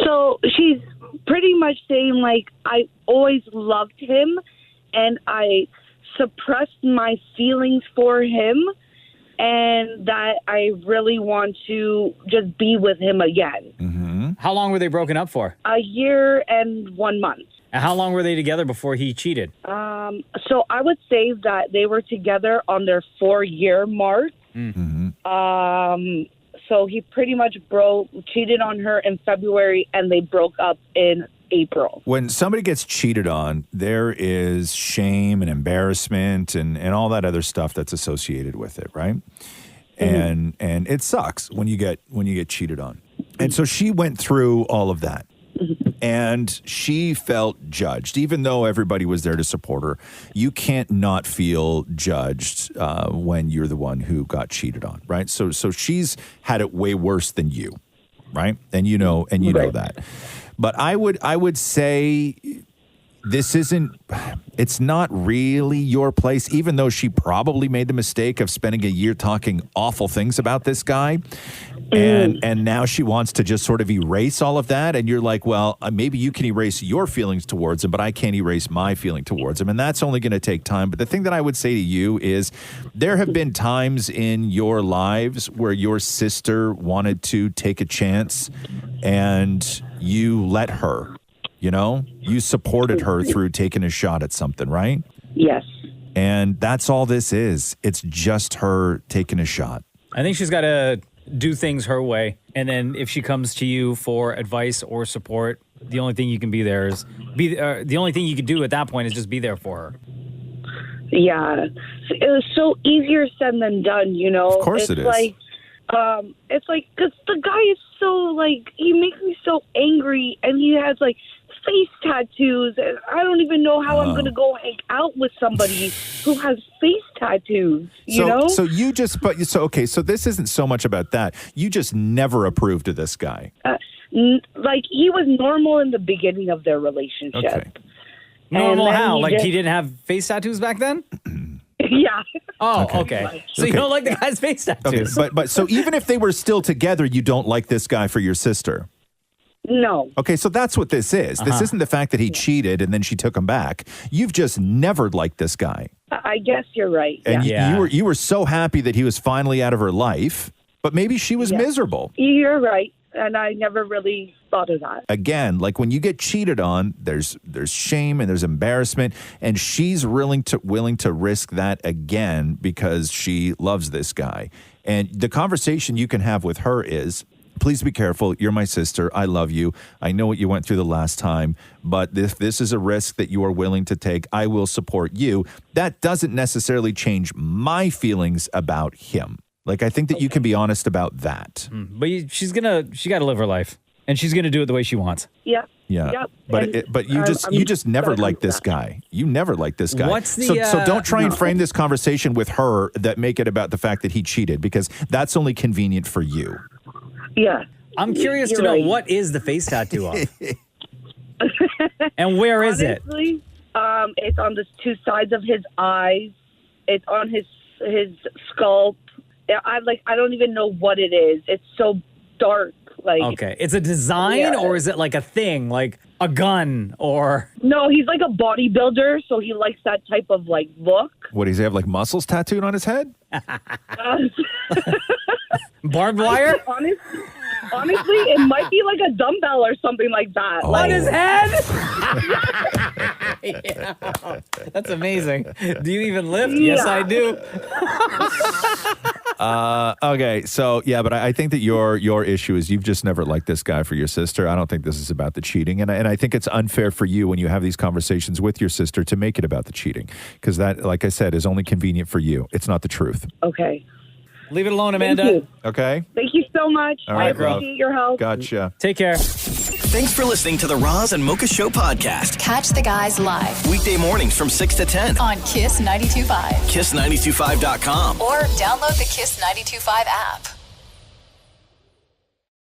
So she's pretty much saying, like, I always loved him, and I suppressed my feelings for him, and that I really want to just be with him again. Mm-hmm. How long were they broken up for? A year and 1 month. And how long were they together before he cheated? So I would say that they were together on their 4-year mark. Mm-hmm. So he pretty much cheated on her in February, and they broke up in April. When somebody gets cheated on, there is shame and embarrassment and all that other stuff that's associated with it, right? And it sucks when you get cheated on. And so she went through all of that. And she felt judged, even though everybody was there to support her. You can't not feel judged when you're the one who got cheated on, right? So she's had it way worse than you, right? And you know that. But I would say it's not really your place, even though she probably made the mistake of spending a year talking awful things about this guy. And now she wants to just sort of erase all of that. And you're like, well, maybe you can erase your feelings towards him, but I can't erase my feeling towards him. And that's only going to take time. But the thing that I would say to you is there have been times in your lives where your sister wanted to take a chance and you let her, you supported her through taking a shot at something, right? Yes. And that's all this is. It's just her taking a shot. I think she's got to do things her way. And then if she comes to you for advice or support, the only thing you can be there is the only thing you can do at that point is just be there for her. Yeah. It was so easier said than done, Of course it is. It's like, because the guy is so, he makes me so angry, and he has, face tattoos, and I don't even know how I'm going to go hang out with somebody who has face tattoos, you know? So you just, so this isn't so much about that. You just never approved of this guy. He was normal in the beginning of their relationship. Okay. Normal how? He didn't have face tattoos back then? Yeah. Oh, okay. So you don't like the guy's face tattoos? Okay, but so even if they were still together, you don't like this guy for your sister? No. Okay, so that's what this is. This isn't the fact that he cheated and then she took him back. You've just never liked this guy. I guess you're right. And yeah. you were so happy that he was finally out of her life, but maybe she was miserable. You're right, and I never really thought of that. Again, when you get cheated on, there's shame and there's embarrassment, and she's willing to risk that again because she loves this guy. And the conversation you can have with her is, please be careful. You're my sister. I love you. I know what you went through the last time, but if this is a risk that you are willing to take, I will support you. That doesn't necessarily change my feelings about him. I think that you can be honest about that. But she got to live her life, and she's going to do it the way she wants. Yeah. Yeah. Yep. But you just never liked this guy. You never liked this guy. What's the, so don't try and frame this conversation with her that make it about the fact that he cheated, because that's only convenient for you. Yeah. I'm curious to know, what is the face tattoo of? And where is it? It's on the two sides of his eyes. It's on his skull. I don't even know what it is. It's so dark. Okay. It's a design, or is it like a thing? a gun or... No, he's like a bodybuilder, so he likes that type of like look. What, does he have like muscles tattooed on his head? Barbed wire? Honestly, it might be like a dumbbell or something like that. On his head? Yeah. That's amazing. Do you even lift? Yeah. Yes, I do. Okay, so yeah, but I think that your issue is you've just never liked this guy for your sister. I don't think this is about the cheating, and I think it's unfair for you when you have these conversations with your sister to make it about the cheating, because that, like I said, is only convenient for you. It's not the truth. Okay. Leave it alone, Amanda. Thank you. Okay. Thank you so much. All right, I appreciate your help. Gotcha. Take care. Thanks for listening to the Roz and Mocha Show podcast. Catch the guys live Weekday mornings from 6 to 10 on Kiss 92.5. KISS925.com. Or download the Kiss 92.5 app.